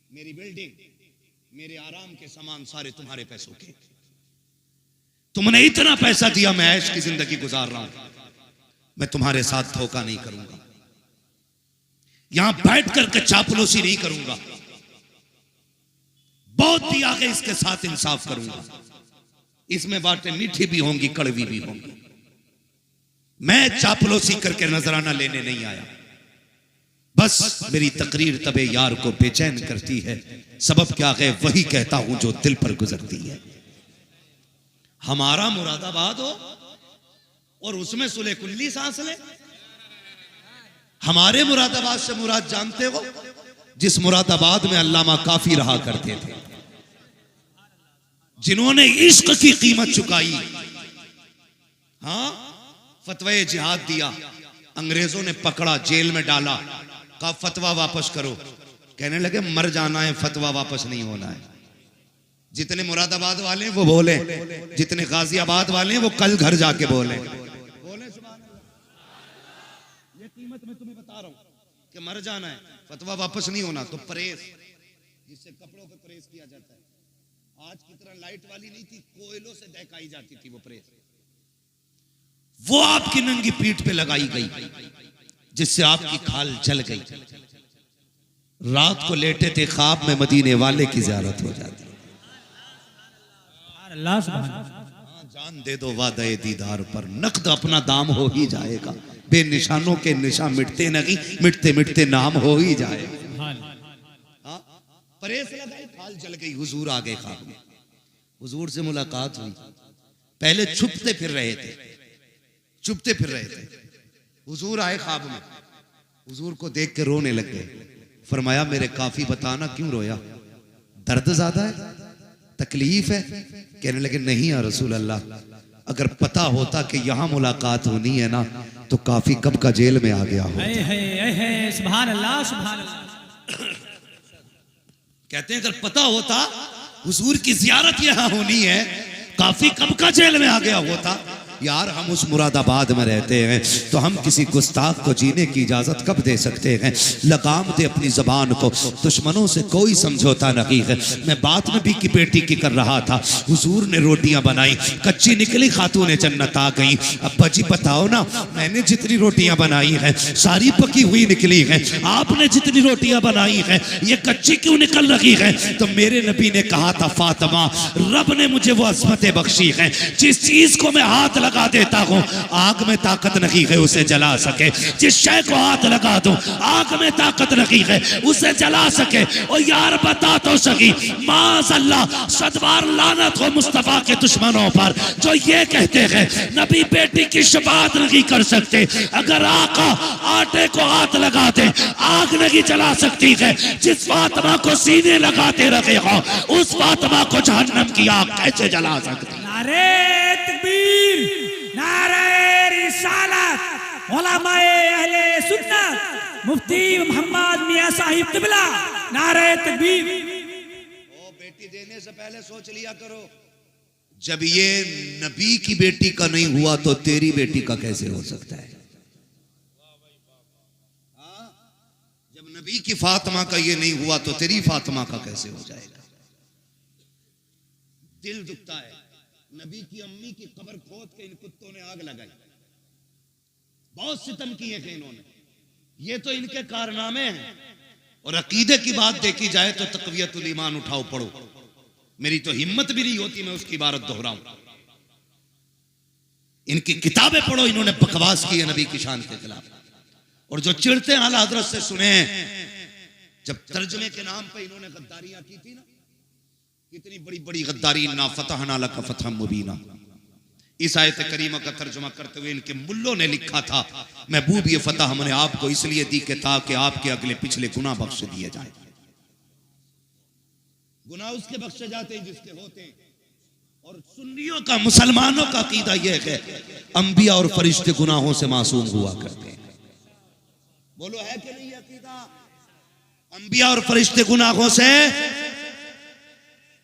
मेरी बिल्डिंग, मेरे आराम के सामान सारे तुम्हारे पैसों के। तुमने इतना पैसा दिया, मैं ऐश की जिंदगी गुजार रहा हूं। मैं तुम्हारे साथ धोखा नहीं करूंगा, यहां बैठ करके चापलूसी नहीं करूंगा। बहुत दिया है, इसके साथ इंसाफ करूंगा। इसमें बातें मीठी भी होंगी, कड़वी भी होंगी। मैं चापलूसी करके नजराना लेने नहीं आया। बस मेरी तकरीर तबे यार को बेचैन करती है। सबब क्या है? वही कहता हूं जो दिल पर गुजरती है। हमारा मुरादाबाद हो और उसमें सुले कुल्ली सांस ले। हमारे मुरादाबाद से मुराद जानते हो? जिस मुरादाबाद में अल्लामा काफी रहा करते थे, जिन्होंने इश्क की कीमत चुकाई। हाँ, फतवे जिहाद दिया, अंग्रेजों ने पकड़ा, जेल में डाला, कहा फतवा वापस करो। कहने लगे मर जाना है, फतवा वापस नहीं होना है। जितने मुरादाबाद वाले वो बोले, जितने गाजियाबाद वाले वो कल घर जाके बोले। ये कीमत मैं तुम्हें बता रहा हूं कि मर जाना है, फतवा वापस नहीं होना। तो प्रेस, जिससे कपड़ों पे प्रेस किया जाता है, आज की तरह लाइट वाली नहीं थी, कोयलों से दहकाई जाती थी वो प्रेस। वो आपकी नंगी पीठ पे लगाई गई, जिससे आपकी खाल जल गई। रात को लेटे थे, ख्वाब में मदीने वाले की ज़ियारत हो जाती। जान दे दो वादे दीदार पर, नकद अपना दाम हो ही जाएगा। बेनिशानों के निशान मिटते नहीं, मिटते मिटते नाम हो ही जाएगा। हाँ, परेश लगाई, खाल जल गई। हुजूर आ गए ख्वाब में, हुजूर से मुलाकात हुई। पहले छुपते फिर रहे थे, छुपते फिर रहे थे। हुजूर आए ख्वाब में, हुजूर को देख के रोने लग गए। फरमाया मेरे काफी बताना क्यों रोया? दर्द ज्यादा है, तकलीफ है? कहने लगे नहीं या रसूल अल्लाह, अगर पता होता कि यहां मुलाकात होनी है ना, तो काफी कब का जेल में आ गया हो। सुभान अल्लाह, सुभान अल्लाह। कहते हैं अगर पता होता हुजूर की जियारत यहाँ होनी है, काफी कब का जेल में आ गया होता। यार हम उस मुरादाबाद में रहते हैं तो हम किसी गुस्ताख को जीने की इजाजत कब दे सकते हैं। लगाम दे अपनी जबान को, दुश्मनों से कोई समझौता नहीं है। मैं बात में भी की बेटी की कर रहा था, हुजूर ने रोटियां बनाई, कच्ची निकली, खातून जन्नत आ गई। अब्बा जी बताओ ना, मैंने जितनी रोटियां बनाई हैं सारी पकी हुई निकली हैं, आपने जितनी रोटियां बनाई हैं ये कच्ची क्यों निकल रही है। तो मेरे नबी ने कहा था, फातिमा रब ने मुझे वो अज़मतें बख्शी हैं, जिस चीज को मैं हाथ लगा देता हूं आग में ताकत नहीं है उसे जला सके। जिस शय को हाथ लगा दूं आग में ताकत नहीं है उसे जला सके। और यार बता तो सही, माज़अल्लाह सदबार लानत हो मुस्तफा के दुश्मनों पर जो ये कहते हैं नबी बेटी की शफाअत नहीं कर सकते। अगर आका आटे को हाथ लगा दे आग नहीं जला सकती है। जिस फातिमा को सीने लगाते रखे हो उस फातिमा को जहन्नम की आग कैसे जला सकती। नारे तकबीर, नारे रिसालत, उलमाए अहले सुन्नत, मुफ्ती मोहम्मद मियां साहिब क़िबला, नारे तकबीर। ओ बेटी देने से पहले सोच लिया करो, जब ये नबी की बेटी का नहीं हुआ तो तेरी बेटी का कैसे हो सकता है। जब नबी की फातिमा का ये नहीं हुआ तो तेरी फातिमा का कैसे हो जाएगा। दिल दुखता है। नबी की अम्मी की कब्र खोद के इन कुत्तों ने आग लगाई, बहुत सितम किए थे इन्होंने। ये तो इनके कारनामे हैं। और अकीदे की बात देखी जाए तो तक़वियतुल ईमान उठाओ पढ़ो, मेरी तो हिम्मत भी नहीं होती मैं उसकी इबारत दोहराऊं। इनकी किताबें पढ़ो, इन्होंने बकवास की है नबी की शान के खिलाफ। और जो चिढ़ते हैं आला हज़रत से सुने, जब तर्जुमे के नाम पे इन्होंने गद्दारियां की थी ना, कितनी बड़ी बड़ी गद्दारी, ना फतहना लका फतहम मुबीना। इस आयत करीमा का तर्जुमा करते हुए इनके मुल्लों ने लिखा था, महबूब ये फतह हमने आपको इसलिए दी कि ताकि आपके अगले पिछले गुनाह बख्श दिए जाए। गुनाह उसके बख्शे जाते हैं जिसके होते हैं। और सुन्नियों का, मुसलमानों का अकीदा यह है अंबिया और फरिश्ते गुनाहों से मासूम हुआ करते हैं। बोलो है कि नहीं अकीदा? अंबिया और फरिश्ते गुनाहों से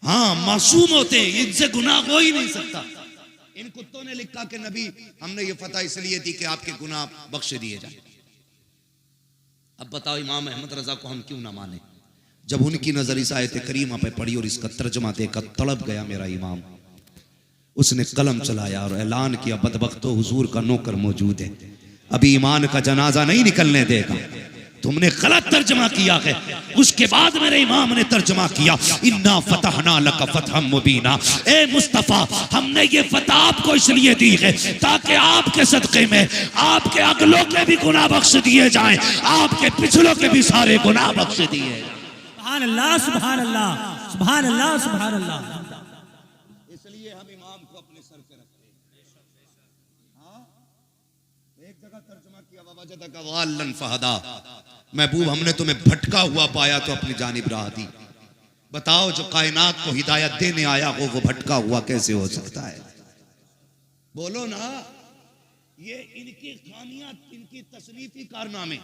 हाँ मासूम होते हैं, इनसे गुनाह हो ही नहीं सकता। इन कुत्तों ने लिखा कि नबी हमने ये फतह इसलिए दी कि आपके गुनाह बख्शे दिए जाए। अब बताओ इमाम अहमद रजा को हम क्यों ना माने। जब उनकी नजर इस आयत करीमा पे पड़ी और इसका तर्जुमा देखकर तड़प गया मेरा इमाम, उसने कलम चलाया और ऐलान किया, बदबख्तो हुजूर का नौकर मौजूद है, अभी ईमान का जनाजा नहीं निकलने देगा। तुमने गलत तर्जमा किया है। उसके बाद मेरे इमाम ने तर्जमा किया, इन्ना फतहना लका फतहम मुबीना। ए मुस्तफा हमने ये फतह आपको इसलिए दी है ताकि आपके सदक़े में आपके अगलों के भी गुनाह बख्श दिए जाएं, आपके पिछलों के भी सारे गुनाह बख्श दिए जाएं। सुभान अल्लाह, सुभान अल्लाह, सुभान अल्लाह, सुभान अल्लाह। इसलिए हम इमाम को अपने सर पे रखते हैं। एक जगह तर्जुमा किया, ववजदका वाल्लन फहदा, महबूब हमने तुम्हें भटका हुआ पाया तो अपनी जानिब राह दी। बताओ जो कायनात को हिदायत देने आया हो वो भटका हुआ कैसे हो सकता है। बोलो ना। ये इनकी खामियां, इनकी तसनीफी कारनामे।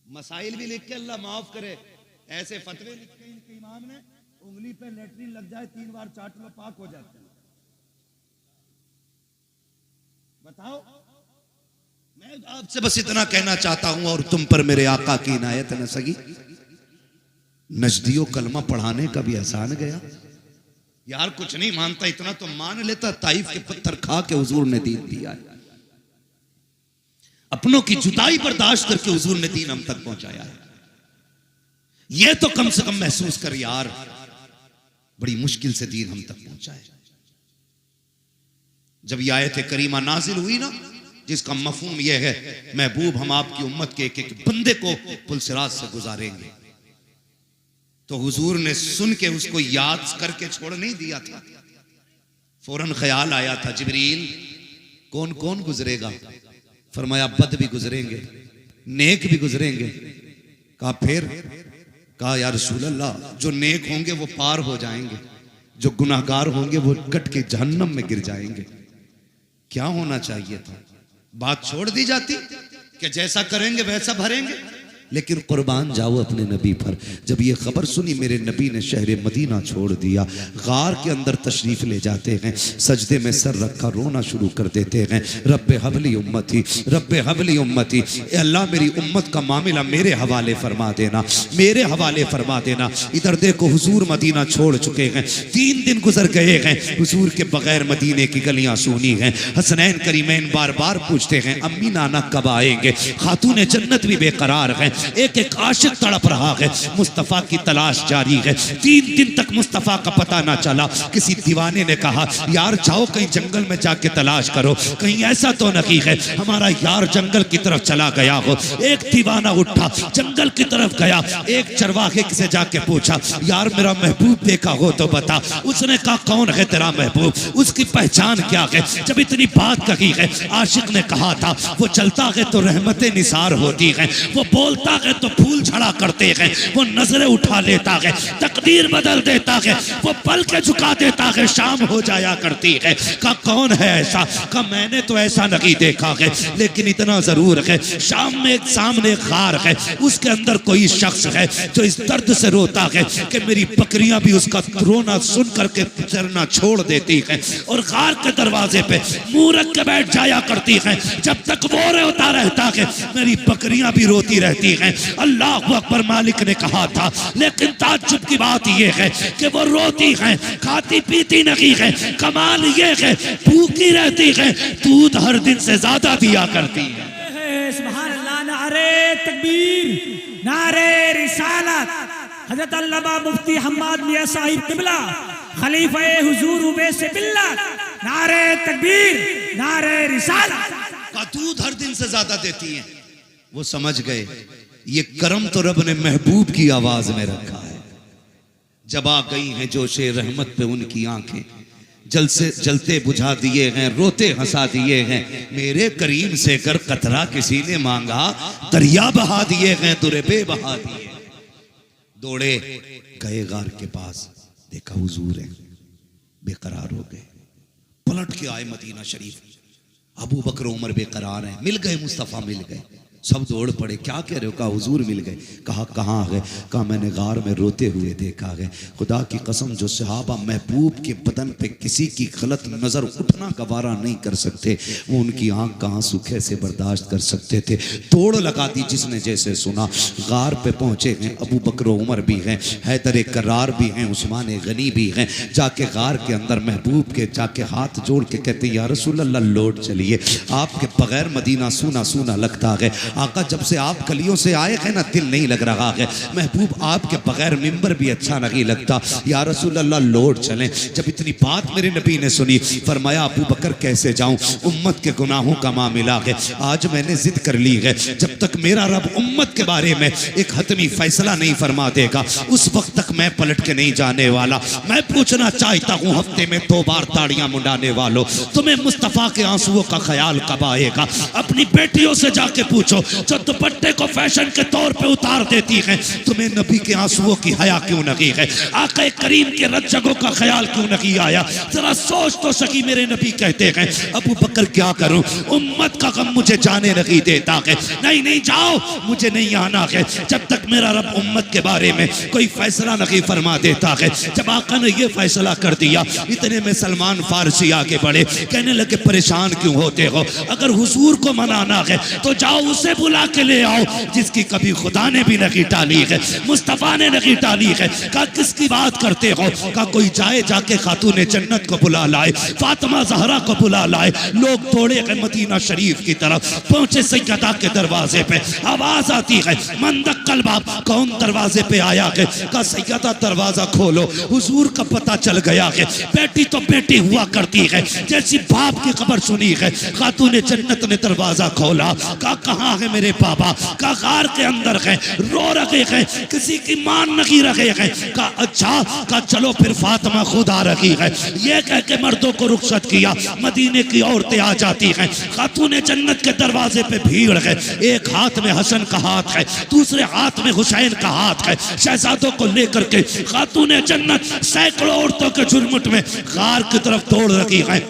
मसाइल भी लिख के अल्लाह माफ करे, ऐसे फतवे लिखे इनके इमाम ने, उंगली पे लेटरिन लग जाए 3 बार चाट लो पाक हो जाते हैं। बताओ। मैं आपसे बस इतना कहना चाहता हूं और तुम पर मेरे आका की इनायत न सगी, नजदियो कलमा पढ़ाने का भी एहसान गया। यार कुछ नहीं मानता इतना तो मान लेता, ताइफ के पत्थर खा के हुजूर ने दीन दिया है। अपनों की जुदाई बर्दाश्त करके हुजूर ने दीन हम तक पहुंचाया है। यह तो कम से कम महसूस कर यार, बड़ी मुश्किल से दीन हम तक पहुंचा है। जब यह आयत करीमा नाजिल हुई ना, जिसका मफहूम यह है महबूब हम आपकी उम्मत के एक एक बंदे को पुलसिरात से गुजारेंगे, तो हुजूर ने सुन के उसको याद करके छोड़ नहीं दिया था। फौरन ख्याल आया था, जिब्रील कौन कौन गुजरेगा? फरमाया बद भी गुजरेंगे, नेक भी गुजरेंगे। कहा फिर? कहा या रसूल अल्लाह जो नेक होंगे वो पार हो जाएंगे, जो गुनाहगार होंगे वो कट के जहन्नम में गिर जाएंगे। क्या होना चाहिए था? बात छोड़ दी जाती कि जैसा करेंगे वैसा भरेंगे। लेकिन कुर्बान जाओ अपने नबी पर। जब ये खबर सुनी मेरे नबी ने शहर मदीना छोड़ दिया, गार के अंदर तशरीफ ले जाते हैं, सजदे में सर रखा रोना शुरू कर देते हैं। रब्बे हबली उम्मती, रब्बे हबली उम्मती, ए अल्लाह मेरी उम्मत का मामला मेरे हवाले फरमा देना, मेरे हवाले फरमा देना। इधर देखो हुजूर मदीना छोड़ चुके हैं, 3 दिन गुजर गए हैं, हुजूर के बगैर मदीने की गलियां सूनी हैं। हसनैन करीमैन बार बार पूछते हैं अम्मी नाना कब आएंगे। खातून जन्नत भी बेकरार है, एक एक आशिक तड़प रहा है, मुस्तफ़ा की तलाश जारी है। 3 दिन तक मुस्तफ़ा का पता ना चला। किसी दीवाने ने कहा यार जाओ कहीं जंगल में जाके तलाश करो, कहीं ऐसा तो नहीं है हमारा यार जंगल की तरफ चला गया हो। एक दीवाना उठा जंगल की तरफ गया, एक चरवाहे से जाके पूछा यार मेरा महबूब देखा हो तो बता। उसने कहा कौन है तेरा महबूब, उसकी पहचान क्या है। जब इतनी बात कही है, आशिक ने कहा था वो चलता है तो रहमतें निसार होती हैं, वो बोलता है तो फूल झड़ा करते हैं, वो नजरें उठा लेता है तकदीर बदल देता है, वो पल के झुका देता है शाम हो जाया करती है। का कौन है ऐसा? का मैंने तो ऐसा नहीं देखा है, लेकिन इतना जरूर है शाम में एक सामने गार है, उसके अंदर कोई शख्स है जो इस दर्द से रोता है कि मेरी बकरियां भी उसका रोना सुन करके चरना छोड़ देती हैं और गार के दरवाजे पे मुंह रख के बैठ जाया करती हैं। जब तक वो रोता रहता है मेरी बकरियां भी रोती रहती हैं। अल्लाह अकबर मालिक ने कहा था, लेकिन ताज्जुब की बात यह है कि वो रोती हैं, खाती पीती नहीं है। कमाल ये है भूखी रहती है, दूध हर दिन से ज्यादा दिया करती है। सुभान अल्लाह, नारे तकबीर, नारे रिसालत। हजरत अल्लामा मुफ्ती हम्माद मियां साहिब किबला खलीफा हुजूर उवैस बिल्ला, नारे तकबीर, नारे रिसालत। का दूध हर दिन से ज्यादा देती है। वो समझ गए ये करम तो रब ने महबूब की आवाज में रखा है। जब आ गई हैं जोशे रहमत पे उनकी आंखें, जल से जलते बुझा दिए हैं, रोते हंसा दिए हैं। मेरे करीम से कर कतरा किसी ने मांगा, दरिया बहा दिए हैं, दुरबे बहा दिए। दौड़े गए गार के पास, देखा हुजूर है, बेकरार हो गए। पलट के आए मदीना शरीफ, अबू बकर उमर बेकरार हैं, मिल गए मुस्तफ़ा मिल गए। सब दौड़ पड़े, क्या कह रहे हो? कहा हुजूर मिल गए। कहा कहाँ है? कहा मैंने गार में रोते हुए देखा है। खुदा की कसम जो सहाबा महबूब के बदन पे किसी की गलत नजर उठना गवारा नहीं कर सकते, वो उनकी आंख का आंसू कैसे बर्दाश्त कर सकते थे। तोड़ लगा दी जिसने जैसे सुना। गार पे पहुंचे हैं, अबू बकर उमर भी हैं, हैदर करार भी हैं, उस्मान गनी भी हैं। जाके गार के अंदर महबूब के जाके हाथ जोड़ के कहते या रसूल अल्लाह लौट चलिए, आपके बगैर मदीना सूना सूना लगता है। आका जब से आप गलियों से आए हैं ना दिल नहीं लग रहा है। महबूब आपके बगैर मिंबर भी अच्छा नहीं लगता, या रसूल अल्लाह लौट चलें। जब इतनी बात मेरे नबी ने सुनी, फरमाया अबू बकर कैसे जाऊं, उम्मत के गुनाहों का मामला है। आज मैंने जिद कर ली है, जब तक मेरा रब उम्मत के बारे में एक हतमी फैसला नहीं फरमा देगा उस वक्त तक मैं पलट के नहीं जाने वाला। मैं पूछना चाहता हूँ हफ्ते में 2 बार ताड़ियां मुंडाने वालों, तुम्हें मुस्तफ़ा के आंसुओं का ख्याल कब आएगा? अपनी बेटियों से जाके पूछो जो दुपट्टे को फैशन के तौर पे उतार देती हैं, तुम्हें नबी के आंसुओं की हया क्यों नहीं है? आका करीम के रज्जगों का ख्याल क्यों नहीं आया? जरा सोच तो सकी। मेरे नबी कहते हैं अबू बकर क्या करूं, उम्मत का गम मुझे जाने नहीं देता है। नहीं नहीं जाओ, मुझे नहीं आना है जब तक मेरा रब उम्मत के बारे में कोई फैसला नहीं फरमा देता है। जब आका ने यह फैसला कर दिया, इतने में सलमान फारसी आगे बढ़े, कहने लगे परेशान क्यों होते हो? अगर हुजूर को मनाना है तो जाओ उसे बुला के ले आओ जिसकी कभी खुदा ने भी नहीं टाली है, मुस्तफा ने नहीं टाली है। कहा किसकी बात करते हो? कहा कोई जाए जाके खातून जन्नत को बुला लाए, फातिमा जहरा को बुला लाए। लोग दौड़े गए मदीना शरीफ की तरफ, पहुंचे सैयदा के दरवाजे पे। आवाज आती है मंदक्कल बाप, कौन दरवाजे पे आया है? कहा सैयदा दरवाजा खोलो, हुजूर का पता चल गया है। बेटी तो बेटी हुआ करती है, जैसी बाप की खबर सुनी है खातून जन्नत ने दरवाजा खोला। कहा कहाँ है मेरे बाबा? का गार के अंदर है, रो रहे हैं, किसी की मान नहीं रहे हैं। का अच्छा, का चलो फिर फातिमा खुद आ रही है। ये कह के मर्दों को रुखसत किया, मदीने की औरतें आ जाती हैं। खातून जन्नत के दरवाजे पे भीड़ है, एक हाथ में हसन का हाथ है, दूसरे हाथ में हुसैन का हाथ है। शहजादों को लेकर के खातून जन्नत सैकड़ों औरतों के झुरमुट में गार की तरफ दौड़ रही है।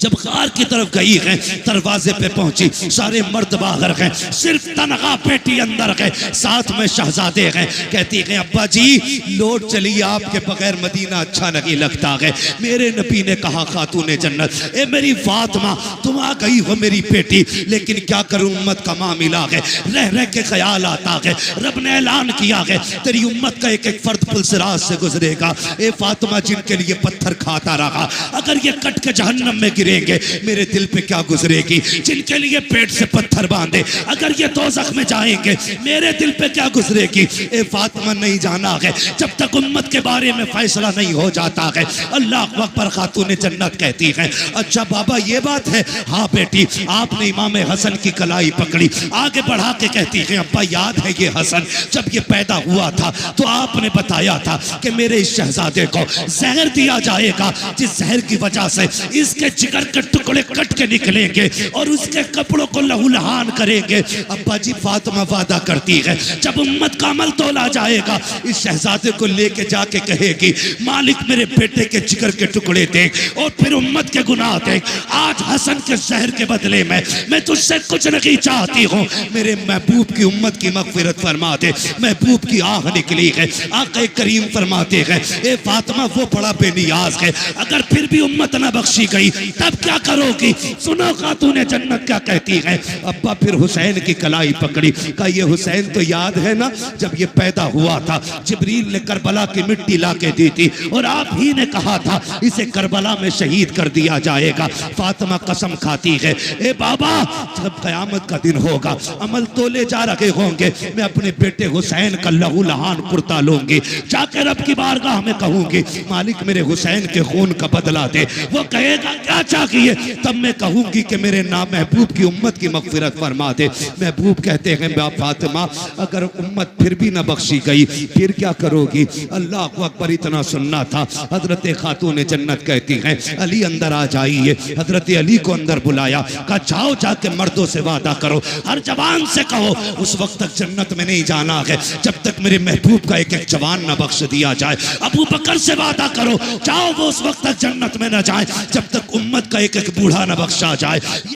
जब गार की तरफ गई है, दरवाजे पे पहुंची, सारे मर्द बाहर गए, सिर्फ तनहा बेटी अंदर गए, साथ में शहजादे गए। कहती है अब्बा जी लौट चलिए, आपके बगैर मदीना अच्छा नहीं लगता है। मेरे नबी ने कहा खातूने जन्नत, ए मेरी फातिमा तुम आ गई हो मेरी बेटी, लेकिन क्या करूं उम्मत का मामला है, रह रह के ख्याल आता है। रब ने ऐलान किया है तेरी उम्मत का एक एक फर्द पुलसिरात से गुजरेगा। ए फातिमा जिनके लिए पत्थर खाता रहा, अगर ये कट के जहन्नम में गिरेंगे मेरे दिल पे क्या गुजरेगी। जिनके लिए पेट से पत्थर बांधे, अगर ये दोज़ख में जाएंगे मेरे दिल पे क्या गुजरेगी। ए फातिमा नहीं जाना है जब तक उम्मत के बारे में फैसला नहीं हो जाता है। अल्लाह अकबर। खातूने जन्नत कहती है अच्छा बाबा ये बात है। हाँ बेटी, आपने इमाम हसन की कलाई पकड़ी, आगे बढ़ा के कहती है अब्बा याद है ये हसन जब ये पैदा हुआ था तो आपने बताया था कि मेरे इस शहजादे को जहर दिया जाएगा, जिस जहर की वजह से इसके जिगर के टुकड़े कट के निकलेंगे और उसके कपड़ों को लहूलुहान करेंगे। अब्बा जी फातिमा वादा करती है जब उम्मत का अमल तोला जाएगा इस शहजादे को लेके जाके कहेगी मालिक मेरे बेटे के जिगर के टुकड़े देख और फिर उम्मत के गुनाह देख। आज हसन के जहर के बदले में मैं तुझसे कुछ नहीं चाहती हूँ, मेरे महबूब की उम्मत की मगफिरत फरमा दे। महबूब की आह निकली है, आक़ा करीम फरमाते हैं ए फातिमा वो बड़ा बेनियाज है, अगर फिर भी उम्मत न बख्शी गई तब क्या करोगी। सुनो खातूने जन्नत क्या कहती है। अब्बा फिर हुसैन की कलाई पकड़ी, कहा ये हुसैन तो याद है ना जब ये पैदा हुआ था जिब्रील ने करबला की मिट्टी ला के दी थी और आप ही ने कहा था इसे करबला में शहीद कर दिया जाएगा। फातिमा कसम खाती है ए बाबा जब कयामत का दिन होगा अमल तोले जा रहे होंगे, मैं अपने बेटे हुसैन का लहू लहान कुर्ता लूंगी, जाकर रब की बारगाह में कहूंगी मालिक मेरे हुसैन के खून का बदला दे। वो कहेगा क्या चाहिए, तब मैं कहूंगी कि मेरे नाम महबूब की उम्मत की मगफिरत फरमा दे। महबूब कहते हैं फातिमा अगर उम्मत फिर भी न बख्शी गई फिर क्या करोगी। अल्लाह अकबर। इतना सुनना था। हजरत खातून जन्नत कहती हैं अली अंदर आ जाइए। हजरत अली को अंदर बुलाया, कहा जाओ जाके मर्दों से वादा करो, हर जवान से कहो उस वक्त तक जन्नत में नहीं जाना है जब तक मेरे महबूब का एक एक जवान न बख्श दिया जाए। अबू बकर से वादा करो जाओ वो उस वक्त तक जन्नत में न जाए जब तक उम्मत का एक एक बूढ़ा न बख्शा जाए।